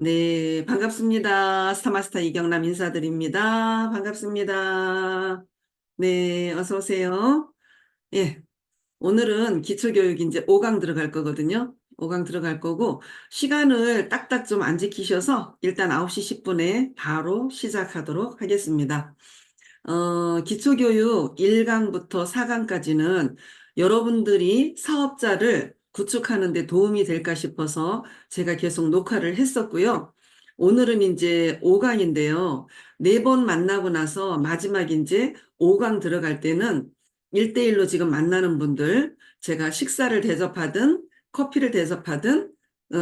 네, 반갑습니다. 스타마스터 이경남 인사드립니다. 반갑습니다. 네, 어서 오세요. 예, 오늘은 기초교육 이제 5강 들어갈 거거든요. 5강 들어갈 거고, 시간을 딱딱 좀 안 지키셔서 일단 9시 10분에 바로 시작하도록 하겠습니다. 기초교육 1강부터 4강까지는 여러분들이 사업자를 구축하는 데 도움이 될까 싶어서 제가 계속 녹화를 했었고요. 오늘은 이제 5강인데요. 네 번 만나고 나서 마지막 이제 5강 들어갈 때는 1대1로 지금 만나는 분들, 제가 식사를 대접하든 커피를 대접하든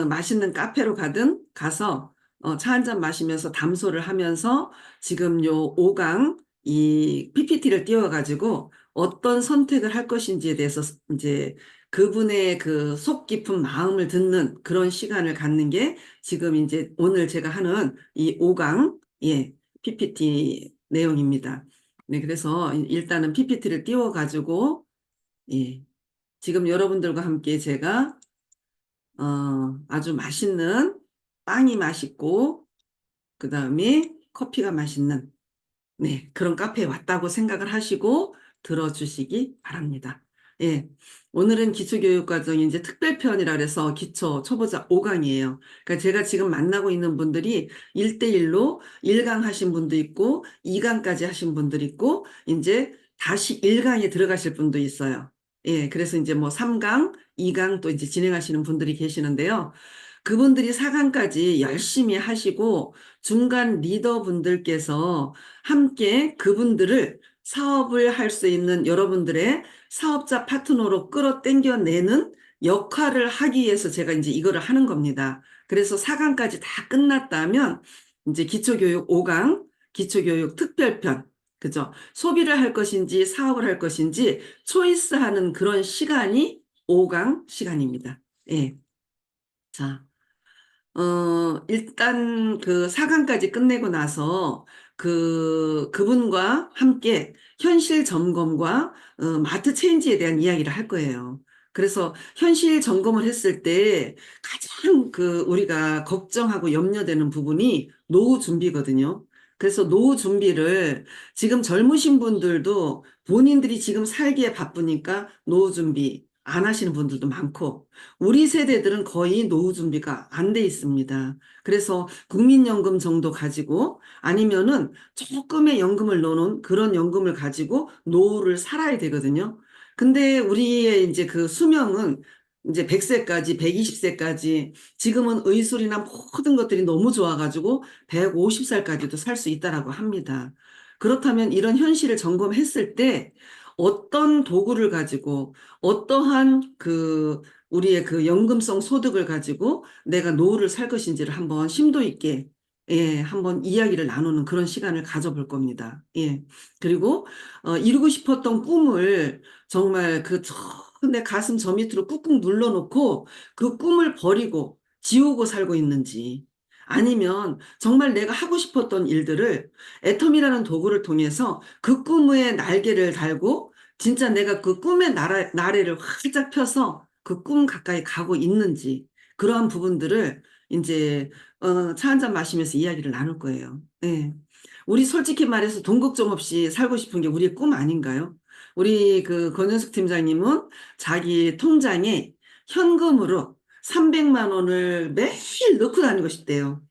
맛있는 카페로 가든 가서 차 한 잔 마시면서 담소를 하면서 지금 요 5강 이 PPT를 띄워가지고 어떤 선택을 할 것인지에 대해서 이제 그분의 그 속 깊은 마음을 듣는 그런 시간을 갖는 게 지금 이제 오늘 제가 하는 이 5강, 예, PPT 내용입니다. 네, 그래서 일단은 PPT를 띄워가지고, 예, 지금 여러분들과 함께 제가, 아주 맛있는 빵이 맛있고, 그 다음에 커피가 맛있는 네, 그런 카페에 왔다고 생각을 하시고 들어주시기 바랍니다. 예, 오늘은 기초교육과정이 이제 특별편이라 그래서 기초 초보자 5강이에요. 그러니까 제가 지금 만나고 있는 분들이 1대1로 1강 하신 분도 있고 2강까지 하신 분들 있고 이제 다시 1강에 들어가실 분도 있어요. 예, 그래서 이제 뭐 3강, 2강 또 이제 진행하시는 분들이 계시는데요. 그분들이 4강까지 열심히 하시고 중간 리더분들께서 함께 그분들을 사업을 할 수 있는 여러분들의 사업자 파트너로 끌어당겨내는 역할을 하기 위해서 제가 이제 이거를 하는 겁니다. 그래서 4강까지 다 끝났다면 이제 기초교육 5강, 기초교육 특별편, 그죠? 소비를 할 것인지 사업을 할 것인지 초이스하는 그런 시간이 5강 시간입니다. 예. 자, 일단 그 4강까지 끝내고 나서 그분과 함께 현실 점검과 마트 체인지에 대한 이야기를 할 거예요. 그래서 현실 점검을 했을 때 가장 우리가 걱정하고 염려되는 부분이 노후 준비거든요. 그래서 노후 준비를 지금 젊으신 분들도 본인들이 지금 살기에 바쁘니까 노후 준비 안 하시는 분들도 많고 우리 세대들은 거의 노후 준비가 안 돼 있습니다. 그래서 국민연금 정도 가지고 아니면은 조금의 연금을 넣어놓은 그런 연금을 가지고 노후를 살아야 되거든요. 근데 우리의 이제 그 수명은 이제 100세까지, 120세까지 지금은 의술이나 모든 것들이 너무 좋아가지고 150살까지도 살 수 있다라고 합니다. 그렇다면 이런 현실을 점검했을 때 어떤 도구를 가지고 어떠한 우리의 그 연금성 소득을 가지고 내가 노후를 살 것인지를 한번 심도 있게 예, 한번 이야기를 나누는 그런 시간을 가져볼 겁니다. 예. 그리고 이루고 싶었던 꿈을 정말 내 가슴 저 밑으로 꾹꾹 눌러놓고 그 꿈을 버리고 지우고 살고 있는지 아니면 정말 내가 하고 싶었던 일들을 애텀이라는 도구를 통해서 그 꿈의 날개를 달고 진짜 내가 그 꿈의 나래를 활짝 펴서 그 꿈 가까이 가고 있는지 그러한 부분들을 이제 차 한 잔 마시면서 이야기를 나눌 거예요. 예. 우리 솔직히 말해서 돈 걱정 없이 살고 싶은 게 우리의 꿈 아닌가요? 우리 그 권현숙 팀장님은 자기 통장에 현금으로 300만 원을 매일 넣고 다니고 싶대요.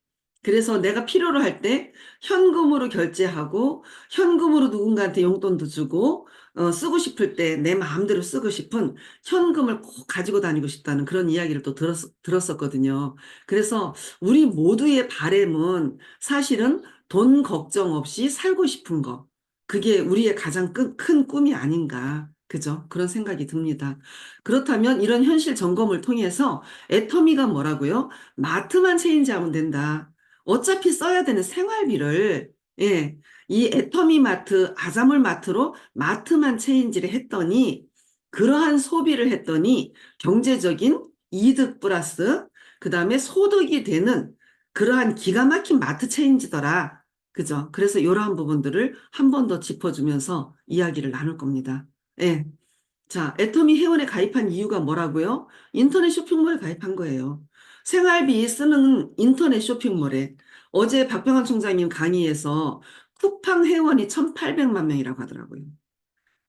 그래서 내가 필요로 할 때 현금으로 결제하고 현금으로 누군가한테 용돈도 주고 쓰고 싶을 때 내 마음대로 쓰고 싶은 현금을 꼭 가지고 다니고 싶다는 그런 이야기를 또 들었었거든요. 그래서 우리 모두의 바램은 사실은 돈 걱정 없이 살고 싶은 거. 그게 우리의 가장 큰 꿈이 아닌가. 그죠? 그런 생각이 듭니다. 그렇다면 이런 현실 점검을 통해서 애터미가 뭐라고요? 마트만 체인지하면 된다. 어차피 써야 되는 생활비를 예, 이 애터미 마트, 아자몰 마트로 마트만 체인지를 했더니 그러한 소비를 했더니 경제적인 이득 플러스 그다음에 소득이 되는 그러한 기가 막힌 마트 체인지더라. 그죠? 그래서 이러한 부분들을 한 번 더 짚어주면서 이야기를 나눌 겁니다. 예. 자, 애터미 회원에 가입한 이유가 뭐라고요? 인터넷 쇼핑몰에 가입한 거예요. 생활비 쓰는 인터넷 쇼핑몰에 어제 박병환 총장님 강의에서 쿠팡 회원이 1,800만 명이라고 하더라고요.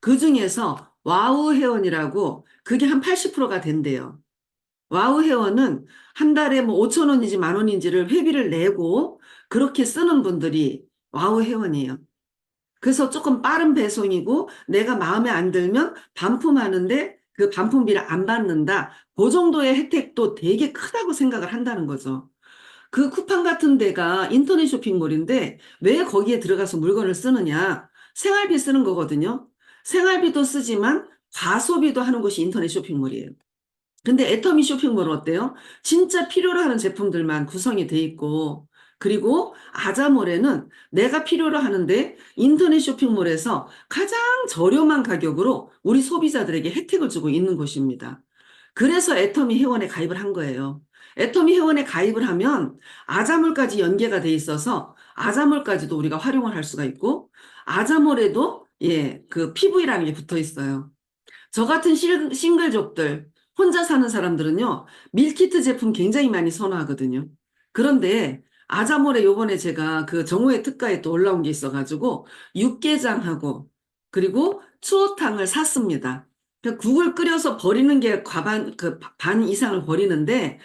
그 중에서 와우 회원이라고 그게 한 80%가 된대요. 와우 회원은 한 달에 뭐 5천 원인지 만 원인지를 회비를 내고 그렇게 쓰는 분들이 와우 회원이에요. 그래서 조금 빠른 배송이고 내가 마음에 안 들면 반품하는데 그 반품비를 안 받는다. 그 정도의 혜택도 되게 크다고 생각을 한다는 거죠. 그 쿠팡 같은 데가 인터넷 쇼핑몰인데 왜 거기에 들어가서 물건을 쓰느냐? 생활비 쓰는 거거든요. 생활비도 쓰지만 과소비도 하는 곳이 인터넷 쇼핑몰이에요. 근데 애터미 쇼핑몰은 어때요? 진짜 필요로 하는 제품들만 구성이 돼 있고, 그리고 아자몰에는 내가 필요로 하는데 인터넷 쇼핑몰에서 가장 저렴한 가격으로 우리 소비자들에게 혜택을 주고 있는 곳입니다. 그래서 애터미 회원에 가입을 한 거예요. 애터미 회원에 가입을 하면 아자몰까지 연계가 돼 있어서 아자몰까지도 우리가 활용을 할 수가 있고, 아자몰에도 예, 그 PV라는 게 붙어 있어요. 저 같은 싱글족들, 혼자 사는 사람들은요, 밀키트 제품 굉장히 많이 선호하거든요. 그런데 아자몰에 요번에 제가 그 정오의 특가에 또 올라온 게 있어가지고, 육개장하고, 그리고 추어탕을 샀습니다. 그 국을 끓여서 버리는 게 반 이상을 버리는데,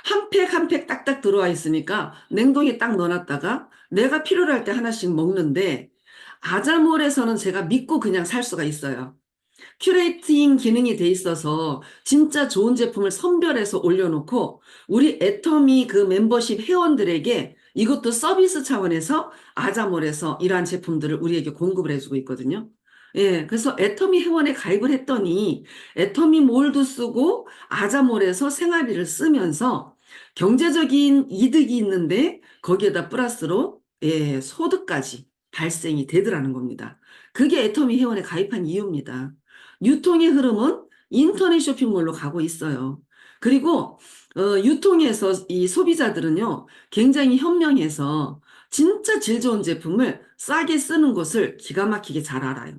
한 팩 한 팩 딱딱 들어와 있으니까 냉동에 딱 넣어놨다가 내가 필요로 할 때 하나씩 먹는데, 아자몰에서는 제가 믿고 그냥 살 수가 있어요. 큐레이팅 기능이 돼 있어서 진짜 좋은 제품을 선별해서 올려놓고 우리 애터미 그 멤버십 회원들에게 이것도 서비스 차원에서 아자몰에서 이러한 제품들을 우리에게 공급을 해주고 있거든요. 예, 그래서 애터미 회원에 가입을 했더니 애터미 몰도 쓰고 아자몰에서 생활비를 쓰면서 경제적인 이득이 있는데 거기에다 플러스로 예, 소득까지 발생이 되더라는 겁니다. 그게 애터미 회원에 가입한 이유입니다. 유통의 흐름은 인터넷 쇼핑몰로 가고 있어요. 그리고 유통에서 이 소비자들은요, 굉장히 현명해서 진짜 질 좋은 제품을 싸게 쓰는 것을 기가 막히게 잘 알아요.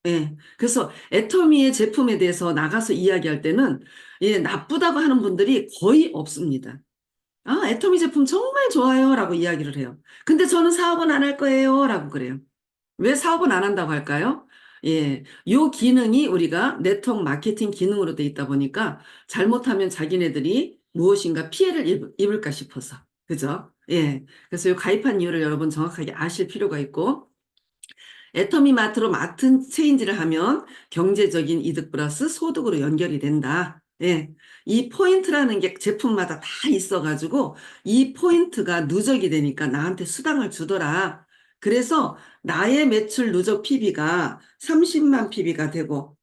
예. 그래서 애터미의 제품에 대해서 나가서 이야기할 때는 예, 나쁘다고 하는 분들이 거의 없습니다. 아, 애터미 제품 정말 좋아요 라고 이야기를 해요. 근데 저는 사업은 안 할 거예요 라고 그래요. 왜 사업은 안 한다고 할까요? 예, 요 기능이 우리가 네트워크 마케팅 기능으로 돼 있다 보니까 잘못하면 자기네들이 무엇인가 피해를 입을까 싶어서. 그죠? 예. 그래서 요 가입한 이유를 여러분 정확하게 아실 필요가 있고, 애터미 마트로 마트 체인지를 하면 경제적인 이득 플러스 소득으로 연결이 된다. 예. 이 포인트라는 게 제품마다 다 있어가지고 이 포인트가 누적이 되니까 나한테 수당을 주더라. 그래서 나의 매출 누적 PB가 30만 PB가 되고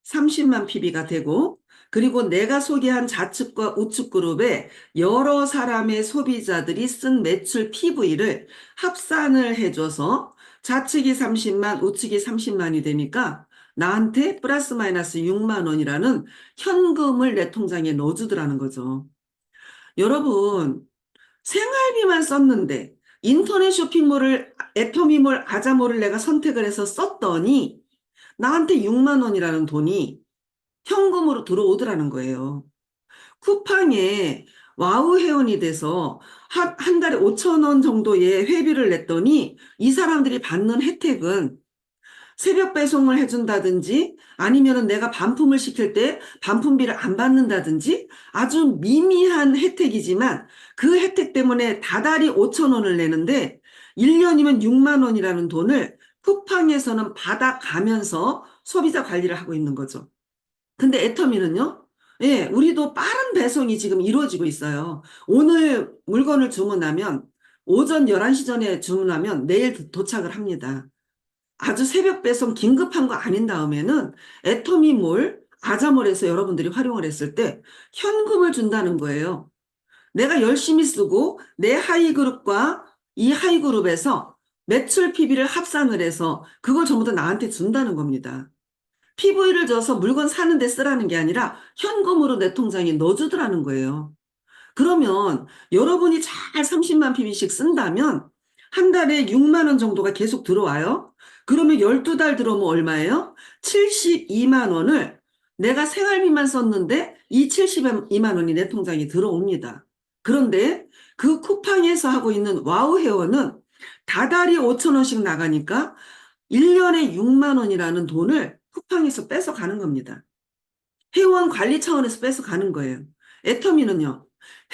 30만 PB가 되고 그리고 내가 소개한 좌측과 우측 그룹에 여러 사람의 소비자들이 쓴 매출 PV를 합산을 해줘서 좌측이 30만, 우측이 30만이 되니까 나한테 플러스 마이너스 6만 원이라는 현금을 내 통장에 넣어주더라는 거죠. 여러분, 생활비만 썼는데 인터넷 쇼핑몰을 애터미몰 아자몰을 내가 선택을 해서 썼더니 나한테 6만 원이라는 돈이 현금으로 들어오더라는 거예요. 쿠팡에 와우 회원이 돼서 한 달에 5천 원 정도의 회비를 냈더니 이 사람들이 받는 혜택은 새벽 배송을 해준다든지 아니면은 내가 반품을 시킬 때 반품비를 안 받는다든지 아주 미미한 혜택이지만 그 혜택 때문에 다달이 5천 원을 내는데 1년이면 6만 원이라는 돈을 쿠팡에서는 받아가면서 소비자 관리를 하고 있는 거죠. 근데 애터미는요? 예, 우리도 빠른 배송이 지금 이루어지고 있어요. 오늘 물건을 주문하면 오전 11시 전에 주문하면 내일 도착을 합니다. 아주 새벽 배송 긴급한 거 아닌 다음에는 애터미몰, 아자몰에서 여러분들이 활용을 했을 때 현금을 준다는 거예요. 내가 열심히 쓰고 내 하이그룹과 이 하이그룹에서 매출 PB를 합산을 해서 그걸 전부 다 나한테 준다는 겁니다. PV를 줘서 물건 사는데 쓰라는 게 아니라 현금으로 내 통장에 넣어주더라는 거예요. 그러면 여러분이 잘 30만 PB씩 쓴다면 한 달에 6만 원 정도가 계속 들어와요. 그러면 12달 들어오면 얼마예요? 72만 원을 내가 생활비만 썼는데 이 72만 원이 내 통장에 들어옵니다. 그런데 그 쿠팡에서 하고 있는 와우 헤어는 다달이 5천 원씩 나가니까 1년에 6만 원이라는 돈을 쿠팡에서 뺏어가는 겁니다. 회원 관리 차원에서 뺏어가는 거예요. 애터미는요,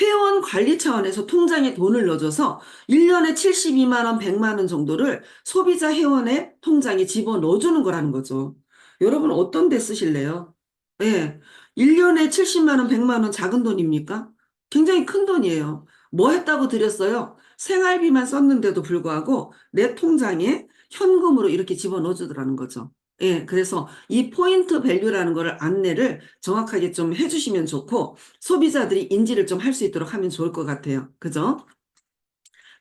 회원 관리 차원에서 통장에 돈을 넣어줘서 1년에 72만 원, 100만 원 정도를 소비자 회원의 통장에 집어 넣어주는 거라는 거죠. 여러분 어떤 데 쓰실래요? 예. 1년에 70만 원, 100만 원 작은 돈입니까? 굉장히 큰 돈이에요. 뭐 했다고 드렸어요? 생활비만 썼는데도 불구하고 내 통장에 현금으로 이렇게 집어 넣어주더라는 거죠. 예, 그래서 이 포인트 밸류라는 거를 안내를 정확하게 좀 해주시면 좋고, 소비자들이 인지를 좀 할 수 있도록 하면 좋을 것 같아요. 그죠?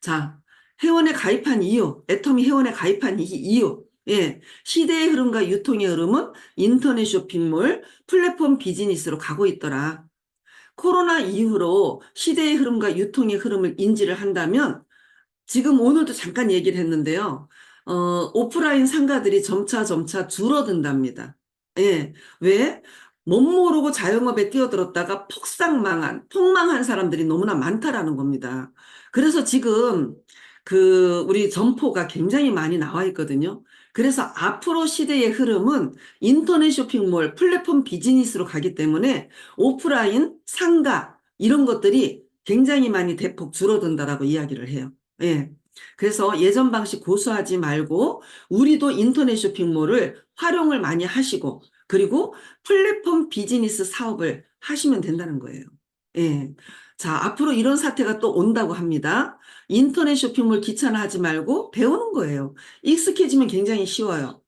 자, 회원에 가입한 이유, 애터미 회원에 가입한 이유. 예, 시대의 흐름과 유통의 흐름은 인터넷 쇼핑몰, 플랫폼 비즈니스로 가고 있더라. 코로나 이후로 시대의 흐름과 유통의 흐름을 인지를 한다면 지금 오늘도 잠깐 얘기를 했는데요. 오프라인 상가들이 점차 줄어든답니다. 예. 왜? 못 모르고 자영업에 뛰어들었다가 폭망한 사람들이 너무나 많다라는 겁니다. 그래서 지금 우리 점포가 굉장히 많이 나와 있거든요. 그래서 앞으로 시대의 흐름은 인터넷 쇼핑몰, 플랫폼 비즈니스로 가기 때문에 오프라인 상가, 이런 것들이 굉장히 많이 대폭 줄어든다라고 이야기를 해요. 예. 그래서 예전 방식 고수하지 말고 우리도 인터넷 쇼핑몰을 활용을 많이 하시고 그리고 플랫폼 비즈니스 사업을 하시면 된다는 거예요. 예. 자, 앞으로 이런 사태가 또 온다고 합니다. 인터넷 쇼핑몰 귀찮아하지 말고 배우는 거예요. 익숙해지면 굉장히 쉬워요.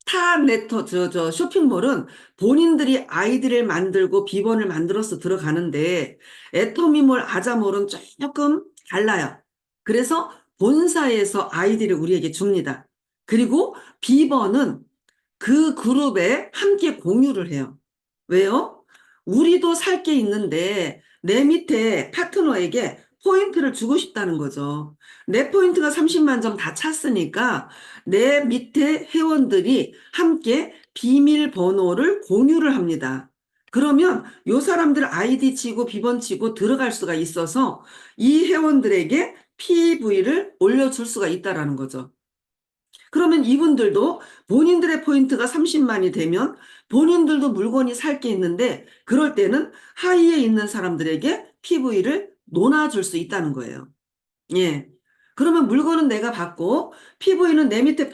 타 네터 쇼핑몰은 본인들이 아이디를 만들고 비번을 만들어서 들어가는데 애터미몰, 아자몰은 조금 달라요. 그래서 본사에서 아이디를 우리에게 줍니다. 그리고 비번은 그 그룹에 함께 공유를 해요. 왜요? 우리도 살 게 있는데 내 밑에 파트너에게 포인트를 주고 싶다는 거죠. 내 포인트가 30만 점 다 찼으니까 내 밑에 회원들이 함께 비밀번호를 공유를 합니다. 그러면 요 사람들 아이디 치고 비번 치고 들어갈 수가 있어서 이 회원들에게 PV를 올려줄 수가 있다라는 거죠. 그러면 이분들도 본인들의 포인트가 30만이 되면 본인들도 물건이 살 게 있는데 그럴 때는 하위에 있는 사람들에게 PV를 논아줄 수 있다는 거예요. 예. 그러면 물건은 내가 받고 PV는 내 밑에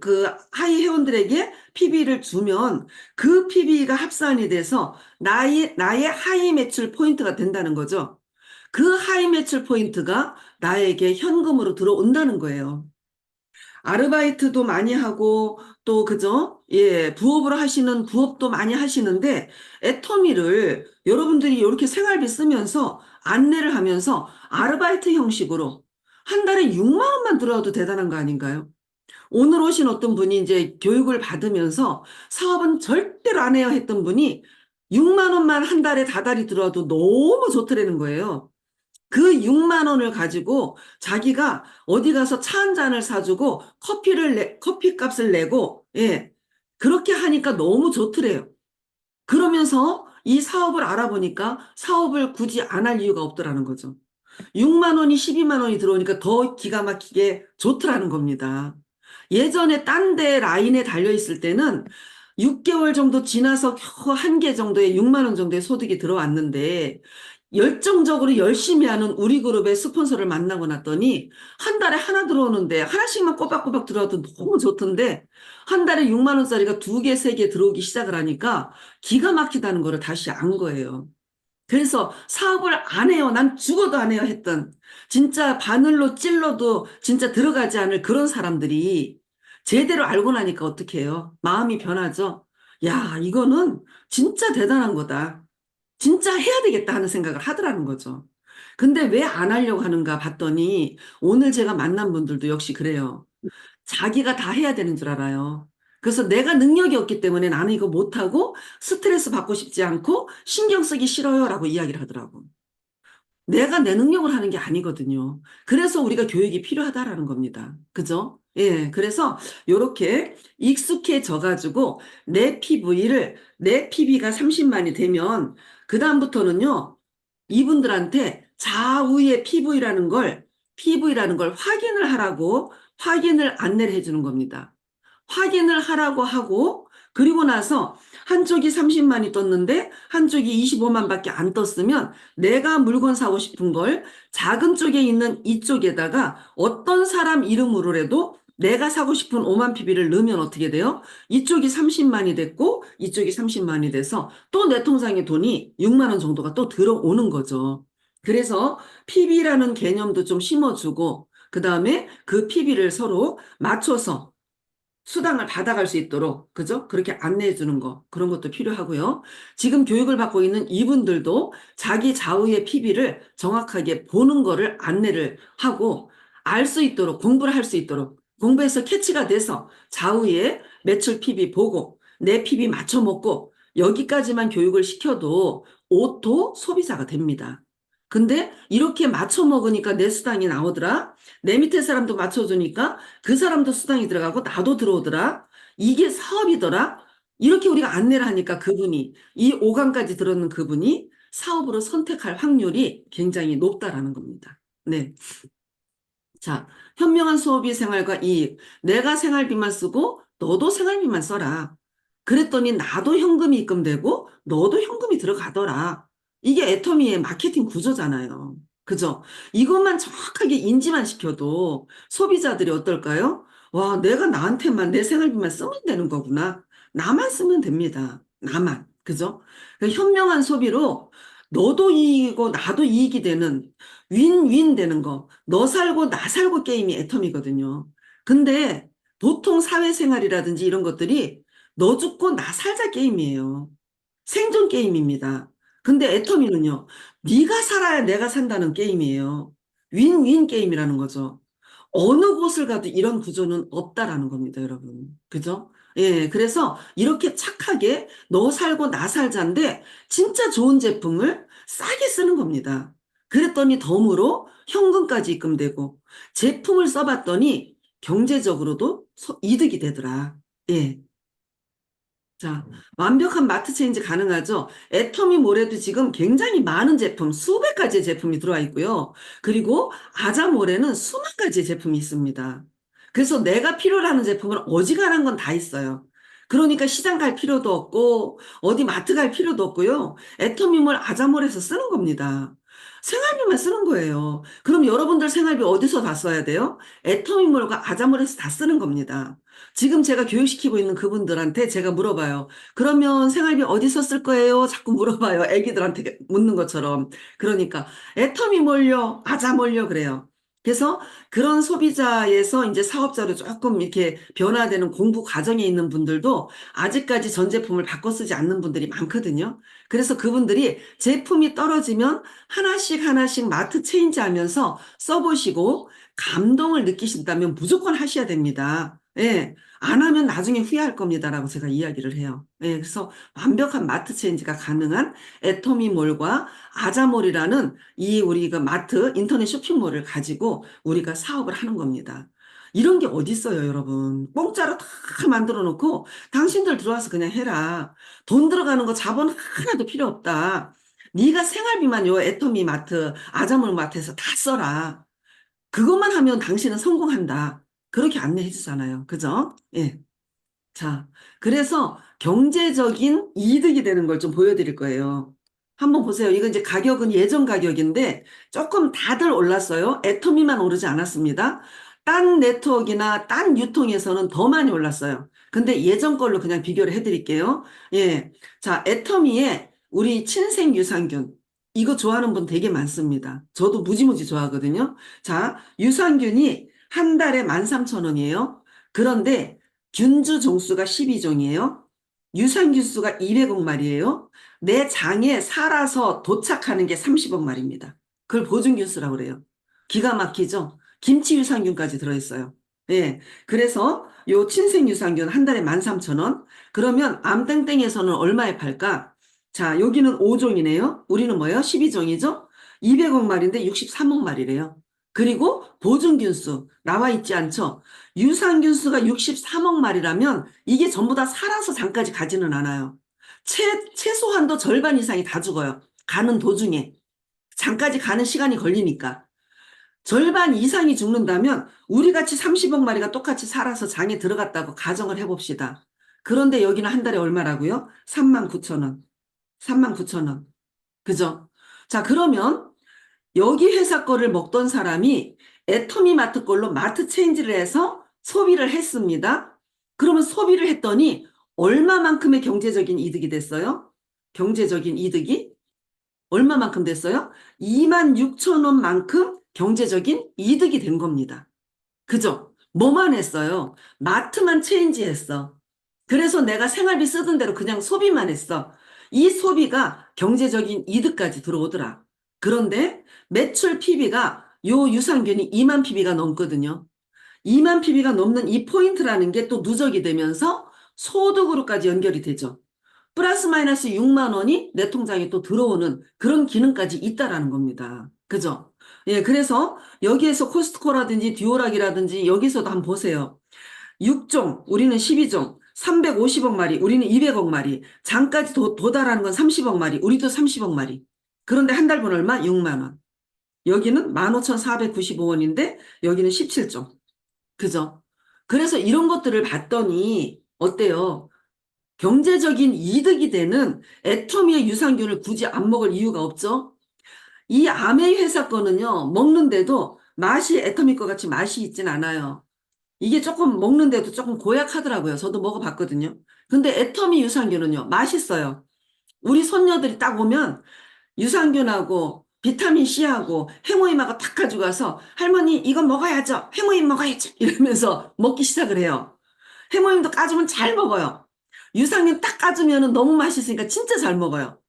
그 하위 회원들에게 PV를 주면 그 PV가 합산이 돼서 나의 하위 매출 포인트가 된다는 거죠. 그 하위 매출 포인트가 나에게 현금으로 들어온다는 거예요. 아르바이트도 많이 하고 또 그죠? 예, 부업으로 하시는 부업도 많이 하시는데 애터미를 여러분들이 이렇게 생활비 쓰면서 안내를 하면서 아르바이트 형식으로 한 달에 6만 원만 들어와도 대단한 거 아닌가요? 오늘 오신 어떤 분이 이제 교육을 받으면서 사업은 절대로 안 해야 했던 분이 6만 원만 한 달에 다달이 들어와도 너무 좋더라는 거예요. 그 6만 원을 가지고 자기가 어디 가서 차 한 잔을 사주고 커피 값을 내고, 예. 그렇게 하니까 너무 좋더래요. 그러면서 이 사업을 알아보니까 사업을 굳이 안 할 이유가 없더라는 거죠. 6만 원이 12만 원이 들어오니까 더 기가 막히게 좋더라는 겁니다. 예전에 딴 데 라인에 달려 있을 때는 6개월 정도 지나서 겨우 한 개 정도의 6만 원 정도의 소득이 들어왔는데 열정적으로 열심히 하는 우리 그룹의 스폰서를 만나고 났더니 한 달에 하나 들어오는데 하나씩만 꼬박꼬박 들어와도 너무 좋던데 한 달에 6만 원짜리가 두 개, 세 개 들어오기 시작을 하니까 기가 막히다는 거를 다시 안 거예요. 그래서 사업을 안 해요. 난 죽어도 안 해요. 했던 진짜 바늘로 찔러도 진짜 들어가지 않을 그런 사람들이 제대로 알고 나니까 어떻게 해요? 마음이 변하죠. 야, 이거는 진짜 대단한 거다. 진짜 해야 되겠다 하는 생각을 하더라는 거죠. 근데 왜 안 하려고 하는가 봤더니 오늘 제가 만난 분들도 역시 그래요. 자기가 다 해야 되는 줄 알아요. 그래서 내가 능력이 없기 때문에 나는 이거 못하고 스트레스 받고 싶지 않고 신경 쓰기 싫어요 라고 이야기를 하더라고. 내가 내 능력을 하는 게 아니거든요. 그래서 우리가 교육이 필요하다라는 겁니다. 그죠? 예, 그래서 요렇게 익숙해져 가지고 내 PB가 30만이 되면 그다음부터는요. 이분들한테 좌우의 피부이라는 걸 확인을 하라고 확인을 안내를 해주는 겁니다. 확인을 하라고 하고, 그리고 나서 한쪽이 30만이 떴는데 한쪽이 25만밖에 안 떴으면 내가 물건 사고 싶은 걸 작은 쪽에 있는 이쪽에다가 어떤 사람 이름으로라도 내가 사고 싶은 5만 PB를 넣으면 어떻게 돼요? 이쪽이 30만이 됐고 이쪽이 30만이 돼서 또 내 통장에 돈이 6만 원 정도가 또 들어오는 거죠. 그래서 PB라는 개념도 좀 심어주고, 그 다음에 그 PB를 서로 맞춰서 수당을 받아갈 수 있도록, 그죠? 그렇게 안내해 주는 거, 그런 것도 필요하고요. 지금 교육을 받고 있는 이분들도 자기 좌우의 PB를 정확하게 보는 거를 안내를 하고, 알 수 있도록, 공부를 할 수 있도록, 공부해서 캐치가 돼서 좌우의 매출 PB 보고, 내 PB 맞춰 먹고, 여기까지만 교육을 시켜도 오토 소비자가 됩니다. 근데 이렇게 맞춰 먹으니까 내 수당이 나오더라. 내 밑에 사람도 맞춰주니까 그 사람도 수당이 들어가고 나도 들어오더라. 이게 사업이더라. 이렇게 우리가 안내를 하니까 그분이, 이 5강까지 들었는 그분이 사업으로 선택할 확률이 굉장히 높다라는 겁니다. 네. 자, 현명한 소비 생활과 이익. 내가 생활비만 쓰고 너도 생활비만 써라. 그랬더니 나도 현금이 입금되고 너도 현금이 들어가더라. 이게 애터미의 마케팅 구조잖아요. 그죠? 이것만 정확하게 인지만 시켜도 소비자들이 어떨까요? 와, 내가 나한테만 내 생활비만 쓰면 되는 거구나. 나만 쓰면 됩니다. 나만. 그죠? 그러니까 현명한 소비로 너도 이익이고 나도 이익이 되는 윈윈 되는 거. 너 살고 나 살고 게임이 애텀이거든요. 근데 보통 사회생활이라든지 이런 것들이 너 죽고 나 살자 게임이에요. 생존 게임입니다. 근데 애터미는요, 네가 살아야 내가 산다는 게임이에요. 윈윈 게임이라는 거죠. 어느 곳을 가도 이런 구조는 없다라는 겁니다, 여러분. 그죠? 예, 그래서 이렇게 착하게 너 살고 나 살자인데 진짜 좋은 제품을 싸게 쓰는 겁니다. 그랬더니 덤으로 현금까지 입금되고 제품을 써봤더니 경제적으로도 이득이 되더라. 예. 자, 완벽한 마트 체인지 가능하죠? 애터미몰에도 지금 굉장히 많은 제품, 수백 가지의 제품이 들어와 있고요. 그리고 아자몰에는 수만 가지의 제품이 있습니다. 그래서 내가 필요로 하는 제품은 어지간한 건 다 있어요. 그러니까 시장 갈 필요도 없고, 어디 마트 갈 필요도 없고요. 애터미몰, 아자몰에서 쓰는 겁니다. 생활비만 쓰는 거예요. 그럼 여러분들 생활비 어디서 다 써야 돼요? 애터미몰과 아자몰에서 다 쓰는 겁니다. 지금 제가 교육시키고 있는 그분들한테 제가 물어봐요. 그러면 생활비 어디서 쓸 거예요? 자꾸 물어봐요. 애기들한테 묻는 것처럼. 그러니까 애터미 몰려, 아자 몰려 그래요. 그래서 그런 소비자에서 이제 사업자로 조금 이렇게 변화되는 공부 과정에 있는 분들도 아직까지 전 제품을 바꿔 쓰지 않는 분들이 많거든요. 그래서 그분들이 제품이 떨어지면 하나씩 하나씩 마트 체인지 하면서 써보시고 감동을 느끼신다면 무조건 하셔야 됩니다. 예. 안 하면 나중에 후회할 겁니다라고 제가 이야기를 해요. 예, 그래서 완벽한 마트 체인지가 가능한 애터미몰과 아자몰이라는 이 우리가 마트 인터넷 쇼핑몰을 가지고 우리가 사업을 하는 겁니다. 이런 게 어디 있어요, 여러분? 공짜로 다 만들어 놓고 당신들 들어와서 그냥 해라. 돈 들어가는 거 자본 하나도 필요 없다. 네가 생활비만 요 애터미 마트, 아자몰 마트에서 다 써라. 그것만 하면 당신은 성공한다. 그렇게 안내해 주잖아요. 그죠? 예. 자, 그래서 경제적인 이득이 되는 걸 좀 보여드릴 거예요. 한번 보세요. 이거 이제 가격은 예전 가격인데 조금 다들 올랐어요. 애터미만 오르지 않았습니다. 딴 네트워크나 딴 유통에서는 더 많이 올랐어요. 근데 예전 걸로 그냥 비교를 해드릴게요. 예. 자, 애터미에 우리 친생 유산균. 이거 좋아하는 분 되게 많습니다. 저도 무지무지 좋아하거든요. 자, 유산균이 한 달에 13,000원이에요. 그런데 균주 종수가 12종이에요. 유산균 수가 200억 마리예요. 내 장에 살아서 도착하는 게 30억 마리입니다. 그걸 보증균 수라고 그래요. 기가 막히죠? 김치 유산균까지 들어있어요. 예. 그래서 요 친생 유산균 한 달에 13,000원. 그러면 암땡땡에서는 얼마에 팔까? 자, 여기는 5종이네요. 우리는 뭐예요? 12종이죠? 200억 마리인데 63억 마리래요. 그리고 보증균수 나와 있지 않죠? 유산균수가 63억 마리라면 이게 전부 다 살아서 장까지 가지는 않아요. 최소한도 절반 이상이 다 죽어요. 가는 도중에. 장까지 가는 시간이 걸리니까. 절반 이상이 죽는다면 우리 같이 30억 마리가 똑같이 살아서 장에 들어갔다고 가정을 해봅시다. 그런데 여기는 한 달에 얼마라고요? 3만 9천 원. 3만 9천 원. 그죠? 자, 그러면 여기 회사 거를 먹던 사람이 애터미 마트 걸로 마트 체인지를 해서 소비를 했습니다. 그러면 소비를 했더니 얼마만큼의 경제적인 이득이 됐어요? 경제적인 이득이 얼마만큼 됐어요? 2만 6천 원만큼 경제적인 이득이 된 겁니다. 그죠? 뭐만 했어요? 마트만 체인지했어. 그래서 내가 생활비 쓰던 대로 그냥 소비만 했어. 이 소비가 경제적인 이득까지 들어오더라. 그런데 매출 PB가 요 유산균이 2만 PB가 넘거든요. 2만 PB가 넘는 이 포인트라는 게 또 누적이 되면서 소득으로까지 연결이 되죠. 플러스 마이너스 6만 원이 내 통장에 또 들어오는 그런 기능까지 있다라는 겁니다. 그죠? 예, 그래서 여기에서 코스트코라든지 듀오락이라든지 여기서도 한번 보세요. 6종, 우리는 12종, 350억 마리, 우리는 200억 마리, 장까지 도달하는 건 30억 마리, 우리도 30억 마리. 그런데 한 달분 얼마? 6만 원. 여기는 15,495원인데 여기는 17종. 그죠? 그래서 이런 것들을 봤더니 어때요? 경제적인 이득이 되는 애터미의 유산균을 굳이 안 먹을 이유가 없죠? 이 아메이 회사 거는요, 먹는데도 맛이 애터미 거 같이 맛이 있진 않아요. 이게 조금 먹는데도 조금 고약하더라고요. 저도 먹어봤거든요. 근데 애터미 유산균은요, 맛있어요. 우리 손녀들이 딱 오면 유산균하고 비타민 C하고 해모임하고 딱 가져가서 할머니 이거 먹어야죠. 해모임 먹어야죠. 이러면서 먹기 시작을 해요. 해모임도 까주면 잘 먹어요. 유산균 딱 까주면 너무 맛있으니까 진짜 잘 먹어요.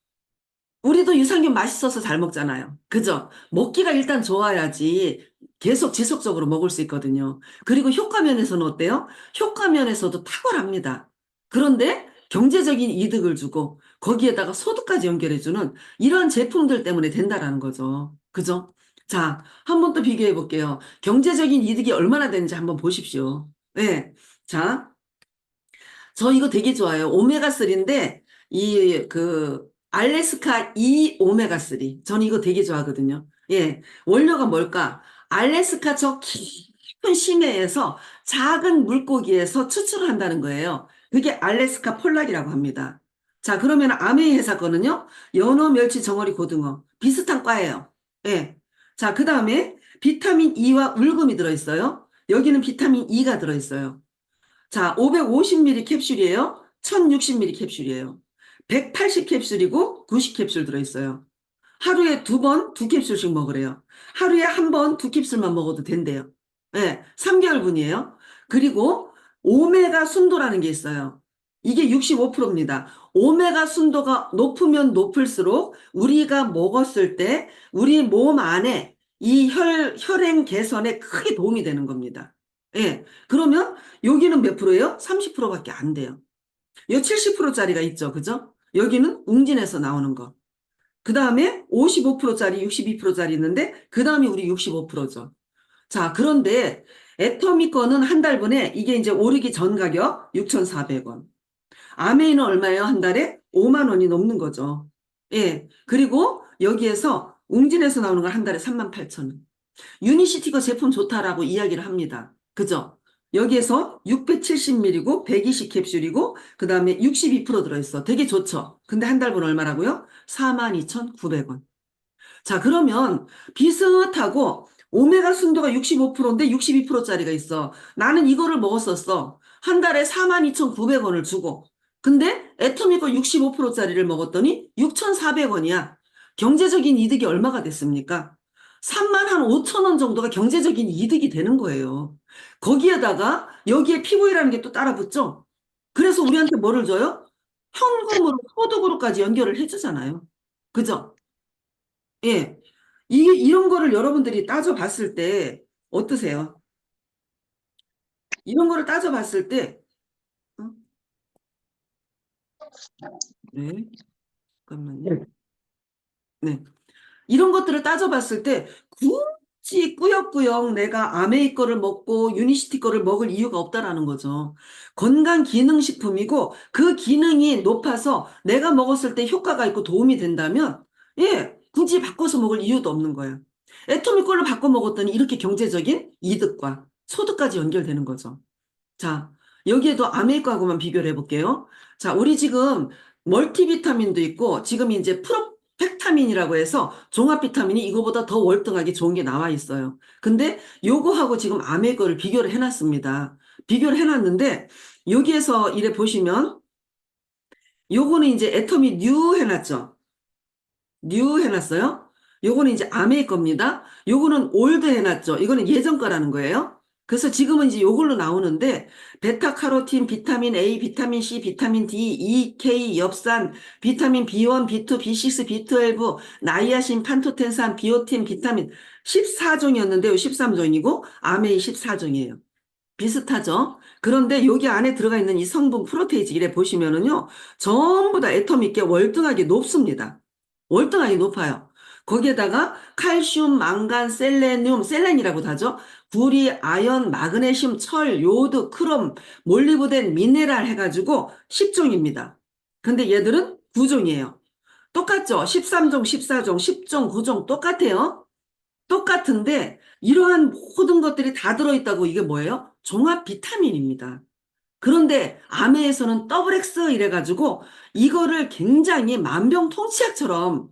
우리도 유산균 맛있어서 잘 먹잖아요. 그죠? 먹기가 일단 좋아야지 계속 지속적으로 먹을 수 있거든요. 그리고 효과 면에서는 어때요? 효과 면에서도 탁월합니다. 그런데 경제적인 이득을 주고 거기에다가 소득까지 연결해주는 이런 제품들 때문에 된다라는 거죠. 그죠? 자, 한 번 또 비교해 볼게요. 경제적인 이득이 얼마나 되는지 한번 보십시오. 네. 자, 저 이거 되게 좋아요. 오메가3인데, 알래스카 이 오메가3. 저는 이거 되게 좋아하거든요. 예. 원료가 뭘까? 알래스카 저 깊은 심해에서 작은 물고기에서 추출을 한다는 거예요. 그게 알래스카 폴락이라고 합니다. 자, 그러면 아메이 회사 거는요, 연어, 멸치, 정어리, 고등어. 비슷한 과예요. 예. 자, 그 다음에 비타민 E와 울금이 들어있어요. 여기는 비타민 E가 들어있어요. 자, 550ml 캡슐이에요. 1060ml 캡슐이에요. 180 캡슐이고 90 캡슐 들어있어요. 하루에 두 번, 두 캡슐씩 먹으래요. 하루에 한 번, 두 캡슐만 먹어도 된대요. 네, 3개월분이에요. 그리고 오메가 순도라는 게 있어요. 이게 65%입니다. 오메가 순도가 높으면 높을수록 우리가 먹었을 때 우리 몸 안에 이 혈행 개선에 크게 도움이 되는 겁니다. 예. 그러면 여기는 몇 프로예요? 30%밖에 안 돼요. 여 70%짜리가 있죠. 그죠? 여기는 웅진에서 나오는 거. 그 다음에 55%짜리, 62%짜리 있는데, 그 다음이 우리 65%죠. 자, 그런데 애터미 거는 한 달분에 이게 이제 오르기 전 가격 6,400원. 아메이는 얼마예요? 한 달에 5만 원이 넘는 거죠. 예. 그리고 여기에서 웅진에서 나오는 걸 한 달에 38,000원. 유니시티가 제품 좋다라고 이야기를 합니다. 그죠? 여기에서 670ml고 120 캡슐이고 그 다음에 62% 들어있어. 되게 좋죠? 근데 한 달분 얼마라고요? 42,900원. 자, 그러면 비슷하고 오메가 순도가 65%인데 62%짜리가 있어. 나는 이거를 먹었었어. 한 달에 42,900원을 주고. 근데 애터미거 65%짜리를 먹었더니 6,400원이야. 경제적인 이득이 얼마가 됐습니까? 3만 한 5천 원 정도가 경제적인 이득이 되는 거예요. 거기에다가 여기에 PV라는 게 또 따라 붙죠? 그래서 우리한테 뭐를 줘요? 현금으로, 소득으로까지 연결을 해주잖아요. 그죠? 예. 이런 거를 여러분들이 따져봤을 때 어떠세요? 이런 거를 따져봤을 때, 어? 네, 잠깐만요. 네. 이런 것들을 따져봤을 때 굳이 꾸역꾸역 내가 아메이 거를 먹고 유니시티 거를 먹을 이유가 없다라는 거죠. 건강기능식품이고 그 기능이 높아서 내가 먹었을 때 효과가 있고 도움이 된다면 예, 굳이 바꿔서 먹을 이유도 없는 거야. 애터미 걸로 바꿔 먹었더니 이렇게 경제적인 이득과 소득까지 연결되는 거죠. 자, 여기에도 아메리카하고만 비교를 해볼게요. 자, 우리 지금 멀티비타민도 있고, 지금 이제 프로펙타민이라고 해서 종합 비타민이 이거보다 더 월등하게 좋은 게 나와 있어요. 근데 요거하고 지금 아메리카를 비교를 해놨습니다. 비교를 해놨는데, 여기에서 이래 보시면, 요거는 이제 애터미 뉴 해놨죠. 뉴 해놨어요. 요거는 이제 아메이 겁니다. 요거는 올드 해놨죠. 이거는 예전 거라는 거예요. 그래서 지금은 이제 요걸로 나오는데 베타카로틴, 비타민 A, 비타민 C, 비타민 D, E, K, 엽산, 비타민 B1, B2, B6, B12, 나이아신, 판토텐산, 비오틴, 비타민 14종이었는데요. 13종이고 아메이 14종이에요. 비슷하죠? 그런데 여기 안에 들어가 있는 이 성분 프로테이즈 이래 보시면은요, 전부 다 애텀 있게 월등하게 높습니다. 월등하게 높아요. 거기에다가 칼슘, 망간, 셀레늄, 셀렌이라고도 하죠. 구리, 아연, 마그네슘, 철, 요드, 크롬, 몰리브덴, 미네랄 해가지고 10종입니다. 근데 얘들은 9종이에요. 똑같죠? 13종, 14종, 10종, 9종 똑같아요. 똑같은데 이러한 모든 것들이 다 들어있다고 이게 뭐예요? 종합 비타민입니다. 그런데 아메에서는 더블 X 이래가지고 이거를 굉장히 만병통치약처럼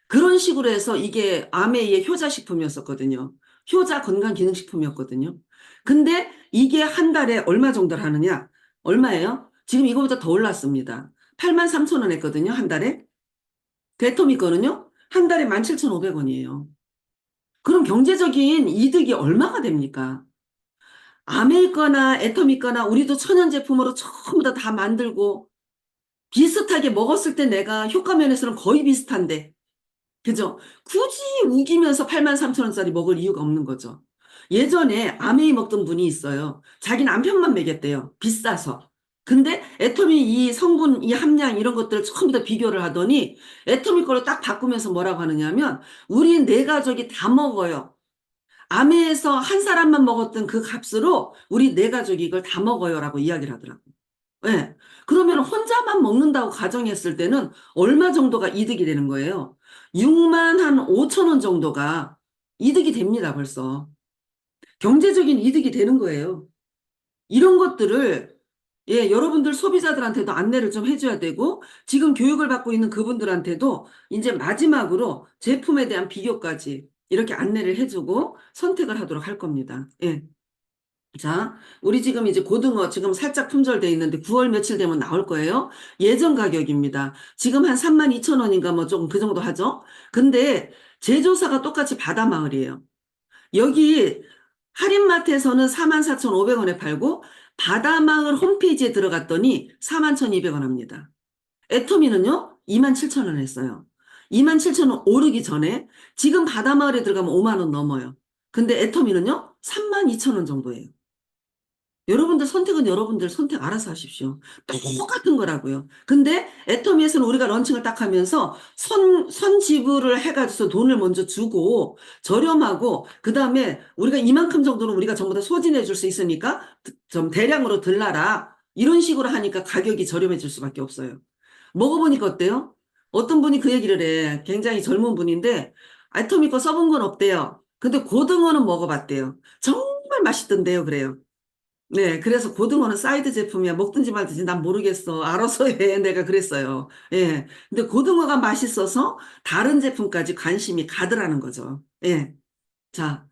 그런 식으로 해서 이게 아메이의 효자식품이었었거든요. 효자 건강기능식품이었거든요. 근데 이게 한 달에 얼마 정도를 하느냐? 얼마예요? 지금 이거보다 더 올랐습니다. 83,000원 했거든요, 한 달에. 데토미 거는요? 한 달에 17,500원이에요. 그럼 경제적인 이득이 얼마가 됩니까? 아메 거나 애터미 거나 우리도 천연 제품으로 전부 다 만들고 비슷하게 먹었을 때 내가 효과 면에서는 거의 비슷한데 그죠? 굳이 우기면서 83,000원짜리 먹을 이유가 없는 거죠. 예전에 아메이 먹던 분이 있어요. 자기 남편만 먹였대요. 비싸서. 근데 애터미 이 성분, 이 함량 이런 것들을 전부 다 비교를 하더니 애터미 거를 딱 바꾸면서 뭐라고 하느냐면 우리 네 가족이 다 먹어요. 아메에서 한 사람만 먹었던 그 값으로 우리 네 가족이 이걸 다 먹어요라고 이야기를 하더라고요. 예. 그러면 혼자만 먹는다고 가정했을 때는 얼마 정도가 이득이 되는 거예요? 6만 한 5천 원 정도가 이득이 됩니다, 벌써. 경제적인 이득이 되는 거예요. 이런 것들을 예, 여러분들 소비자들한테도 안내를 좀 해줘야 되고, 지금 교육을 받고 있는 그분들한테도 이제 마지막으로 제품에 대한 비교까지 이렇게 안내를 해주고 선택을 하도록 할 겁니다. 예. 자, 우리 지금 이제 고등어 지금 살짝 품절돼 있는데 9월 며칠 되면 나올 거예요. 예전 가격입니다. 지금 한 32,000원인가 뭐 조금 그 정도 하죠. 근데 제조사가 똑같이 바다마을이에요. 여기 할인마트에서는 44,500원에 팔고 바다마을 홈페이지에 들어갔더니 41,200원 합니다. 애터미는요 27,000원 했어요. 27,000원 오르기 전에 지금 바다마을에 들어가면 5만 원 넘어요. 근데 애터미는요 32,000원 정도예요. 여러분들 선택은 여러분들 선택 알아서 하십시오. 똑같은 거라고요. 근데 애터미에서는 우리가 런칭을 딱 하면서 선 지불을 해가지고 돈을 먼저 주고 저렴하고 그 다음에 우리가 이만큼 정도는 우리가 전부 다 소진해 줄 수 있으니까 좀 대량으로 들라라. 이런 식으로 하니까 가격이 저렴해질 수밖에 없어요. 먹어보니까 어때요? 어떤 분이 그 얘기를 해. 굉장히 젊은 분인데 애터미 거 써본 건 없대요. 근데 고등어는 먹어봤대요. 정말 맛있던데요, 그래요. 네, 그래서 고등어는 사이드 제품이야. 먹든지 말든지 난 모르겠어. 알아서 해. 내가 그랬어요. 예. 근데 고등어가 맛있어서 다른 제품까지 관심이 가더라는 거죠. 예. 자,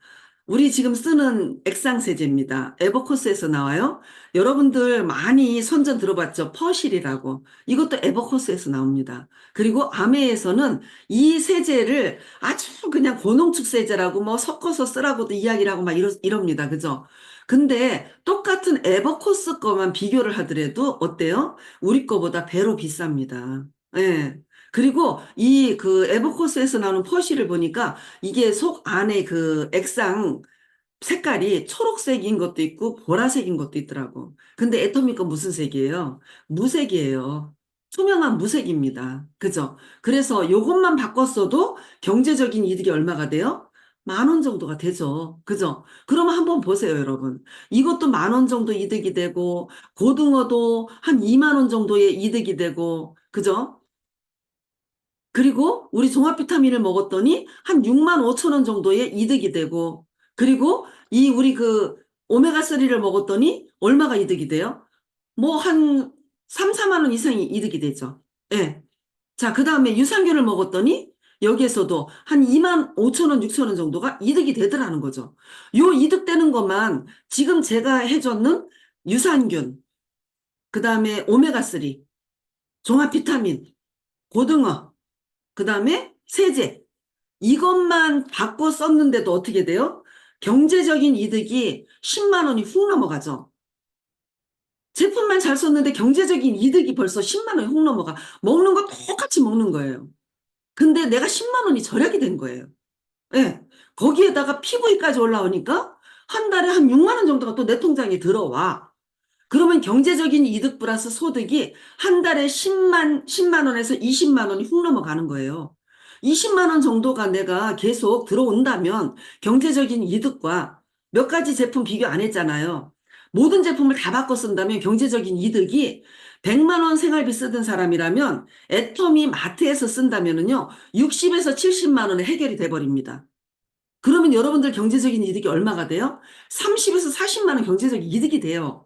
우리 지금 쓰는 액상세제입니다. 에버코스에서 나와요. 여러분들 많이 선전 들어봤죠? 퍼실이라고. 이것도 에버코스에서 나옵니다. 그리고 아메에서는 이 세제를 아주 그냥 고농축 세제라고 뭐 섞어서 쓰라고도 이야기를 하고 막 이럽니다. 그죠? 근데 똑같은 에버코스 거만 비교를 하더라도 어때요? 우리 거보다 배로 비쌉니다. 예. 그리고 이 그 에버코스에서 나오는 퍼실을 보니까 이게 속 안에 그 액상 색깔이 초록색인 것도 있고 보라색인 것도 있더라고. 근데 애터미가 무슨 색이에요? 무색이에요. 투명한 무색입니다. 그죠? 그래서 요것만 바꿨어도 경제적인 이득이 얼마가 돼요? 10,000원 정도가 되죠. 그죠? 그러면 한번 보세요, 여러분. 이것도 10,000원 정도 이득이 되고, 고등어도 한 2만 원 정도의 이득이 되고, 그죠? 그리고 우리 종합 비타민을 먹었더니 한 6만 5천 원 정도의 이득이 되고, 그리고 이 우리 그 오메가3를 먹었더니 얼마가 이득이 돼요? 뭐 한 3, 4만 원 이상이 이득이 되죠. 예. 자, 그 다음에 유산균을 먹었더니 여기에서도 한 2만 5천 원, 6천 원 정도가 이득이 되더라는 거죠. 요 이득 되는 것만 지금 제가 해줬는 유산균, 그 다음에 오메가3, 종합 비타민, 고등어, 그 다음에 세제, 이것만 바꿔 썼는데도 어떻게 돼요? 경제적인 이득이 10만 원이 훅 넘어가죠. 제품만 잘 썼는데 경제적인 이득이 벌써 10만 원이 훅 넘어가. 먹는 거 똑같이 먹는 거예요. 근데 내가 10만 원이 절약이 된 거예요. 예. 거기에다가 PV까지 올라오니까 한 달에 한 6만 원 정도가 또 내 통장에 들어와. 그러면 경제적인 이득 플러스 소득이 한 달에 10만 원에서 20만 원이 훅 넘어가는 거예요. 20만 원 정도가 내가 계속 들어온다면 경제적인 이득과 몇 가지 제품 비교 안 했잖아요. 모든 제품을 다 바꿔 쓴다면 경제적인 이득이 100만 원 생활비 쓰던 사람이라면 애터미 마트에서 쓴다면은요, 60에서 70만 원에 해결이 돼 버립니다. 그러면 여러분들 경제적인 이득이 얼마가 돼요? 30에서 40만 원 경제적인 이득이 돼요.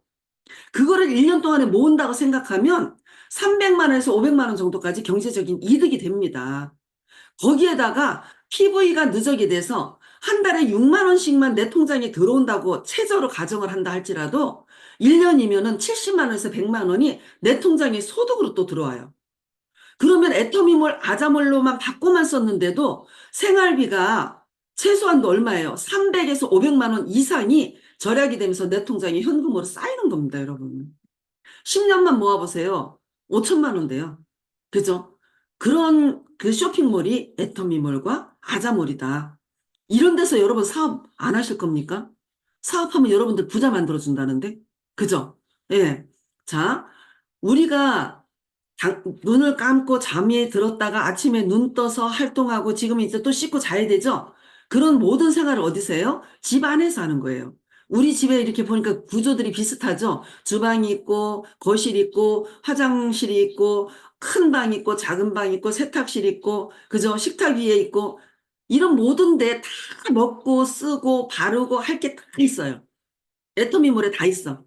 그거를 1년 동안에 모은다고 생각하면 300만 원에서 500만 원 정도까지 경제적인 이득이 됩니다. 거기에다가 PV가 누적이 돼서 한 달에 6만 원씩만 내 통장에 들어온다고 최저로 가정을 한다 할지라도 1년이면은 70만 원에서 100만 원이 내 통장에 소득으로 또 들어와요. 그러면 애터미몰, 아자몰로만 받고만 썼는데도 생활비가 최소한도 얼마예요? 300에서 500만 원 이상이 절약이 되면서 내 통장에 현금으로 쌓이는 겁니다, 여러분. 10년만 모아보세요. 5천만 원 돼요. 그죠? 그런 그 쇼핑몰이 애터미몰과 아자몰이다. 이런 데서 여러분 사업 안 하실 겁니까? 사업하면 여러분들 부자 만들어준다는데? 그죠? 예. 자, 우리가 눈을 감고 잠에 들었다가 아침에 눈 떠서 활동하고 지금 이제 또 씻고 자야 되죠? 그런 모든 생활을 어디서 해요? 집 안에서 하는 거예요. 우리 집에 이렇게 보니까 구조들이 비슷하죠? 주방이 있고, 거실 있고, 화장실이 있고, 큰 방 있고, 작은 방 있고, 세탁실 있고, 그죠? 식탁 위에 있고, 이런 모든 데 다 먹고, 쓰고, 바르고 할 게 다 있어요. 애터미몰에 다 있어.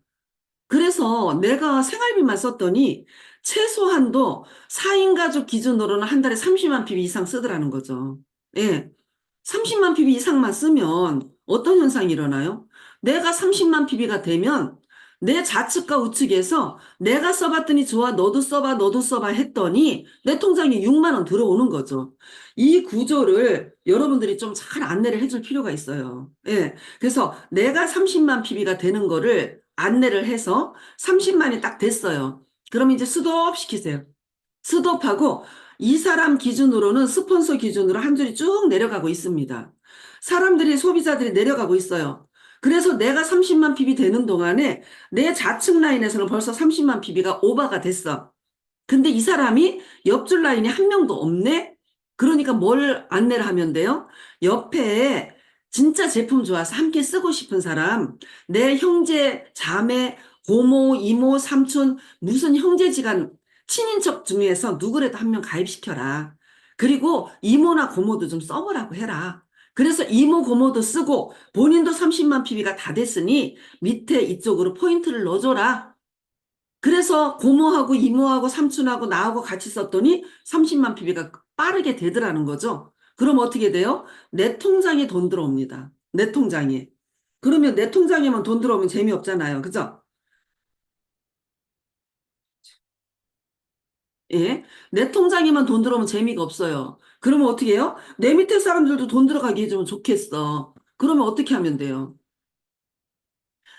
그래서 내가 생활비만 썼더니 최소한도 4인 가족 기준으로는 한 달에 30만 PB 이상 쓰더라는 거죠. 예. 30만 PB 이상만 쓰면 어떤 현상이 일어나요? 내가 30만 PB가 되면 내 좌측과 우측에서 내가 써봤더니 좋아, 너도 써봐, 너도 써봐 했더니 내 통장에 6만 원 들어오는 거죠. 이 구조를 여러분들이 좀 잘 안내를 해줄 필요가 있어요. 예. 그래서 내가 30만 PB가 되는 거를 안내를 해서 30만이 딱 됐어요. 그럼 이제 스톱 시키세요. 스톱하고 이 사람 기준으로는 스폰서 기준으로 한 줄이 쭉 내려가고 있습니다. 사람들이 소비자들이 내려가고 있어요. 그래서 내가 30만 PB 되는 동안에 내 좌측 라인에서는 벌써 30만 PB가 오버가 됐어. 근데 이 사람이 옆줄 라인에 한 명도 없네? 그러니까 뭘 안내를 하면 돼요? 옆에 진짜 제품 좋아서 함께 쓰고 싶은 사람, 내 형제, 자매, 고모, 이모, 삼촌, 무슨 형제지간, 친인척 중에서 누구라도 한 명 가입시켜라. 그리고 이모나 고모도 좀 써보라고 해라. 그래서 이모, 고모도 쓰고 본인도 30만 PB가 다 됐으니 밑에 이쪽으로 포인트를 넣어줘라. 그래서 고모하고 이모하고 삼촌하고 나하고 같이 썼더니 30만 PB가 빠르게 되더라는 거죠. 그럼 어떻게 돼요? 내 통장에 돈 들어옵니다. 내 통장에. 그러면 내 통장에만 돈 들어오면 재미없잖아요. 그죠? 예. 내 통장에만 돈 들어오면 재미가 없어요. 그러면 어떻게 해요? 내 밑에 사람들도 돈 들어가게 해주면 좋겠어. 그러면 어떻게 하면 돼요?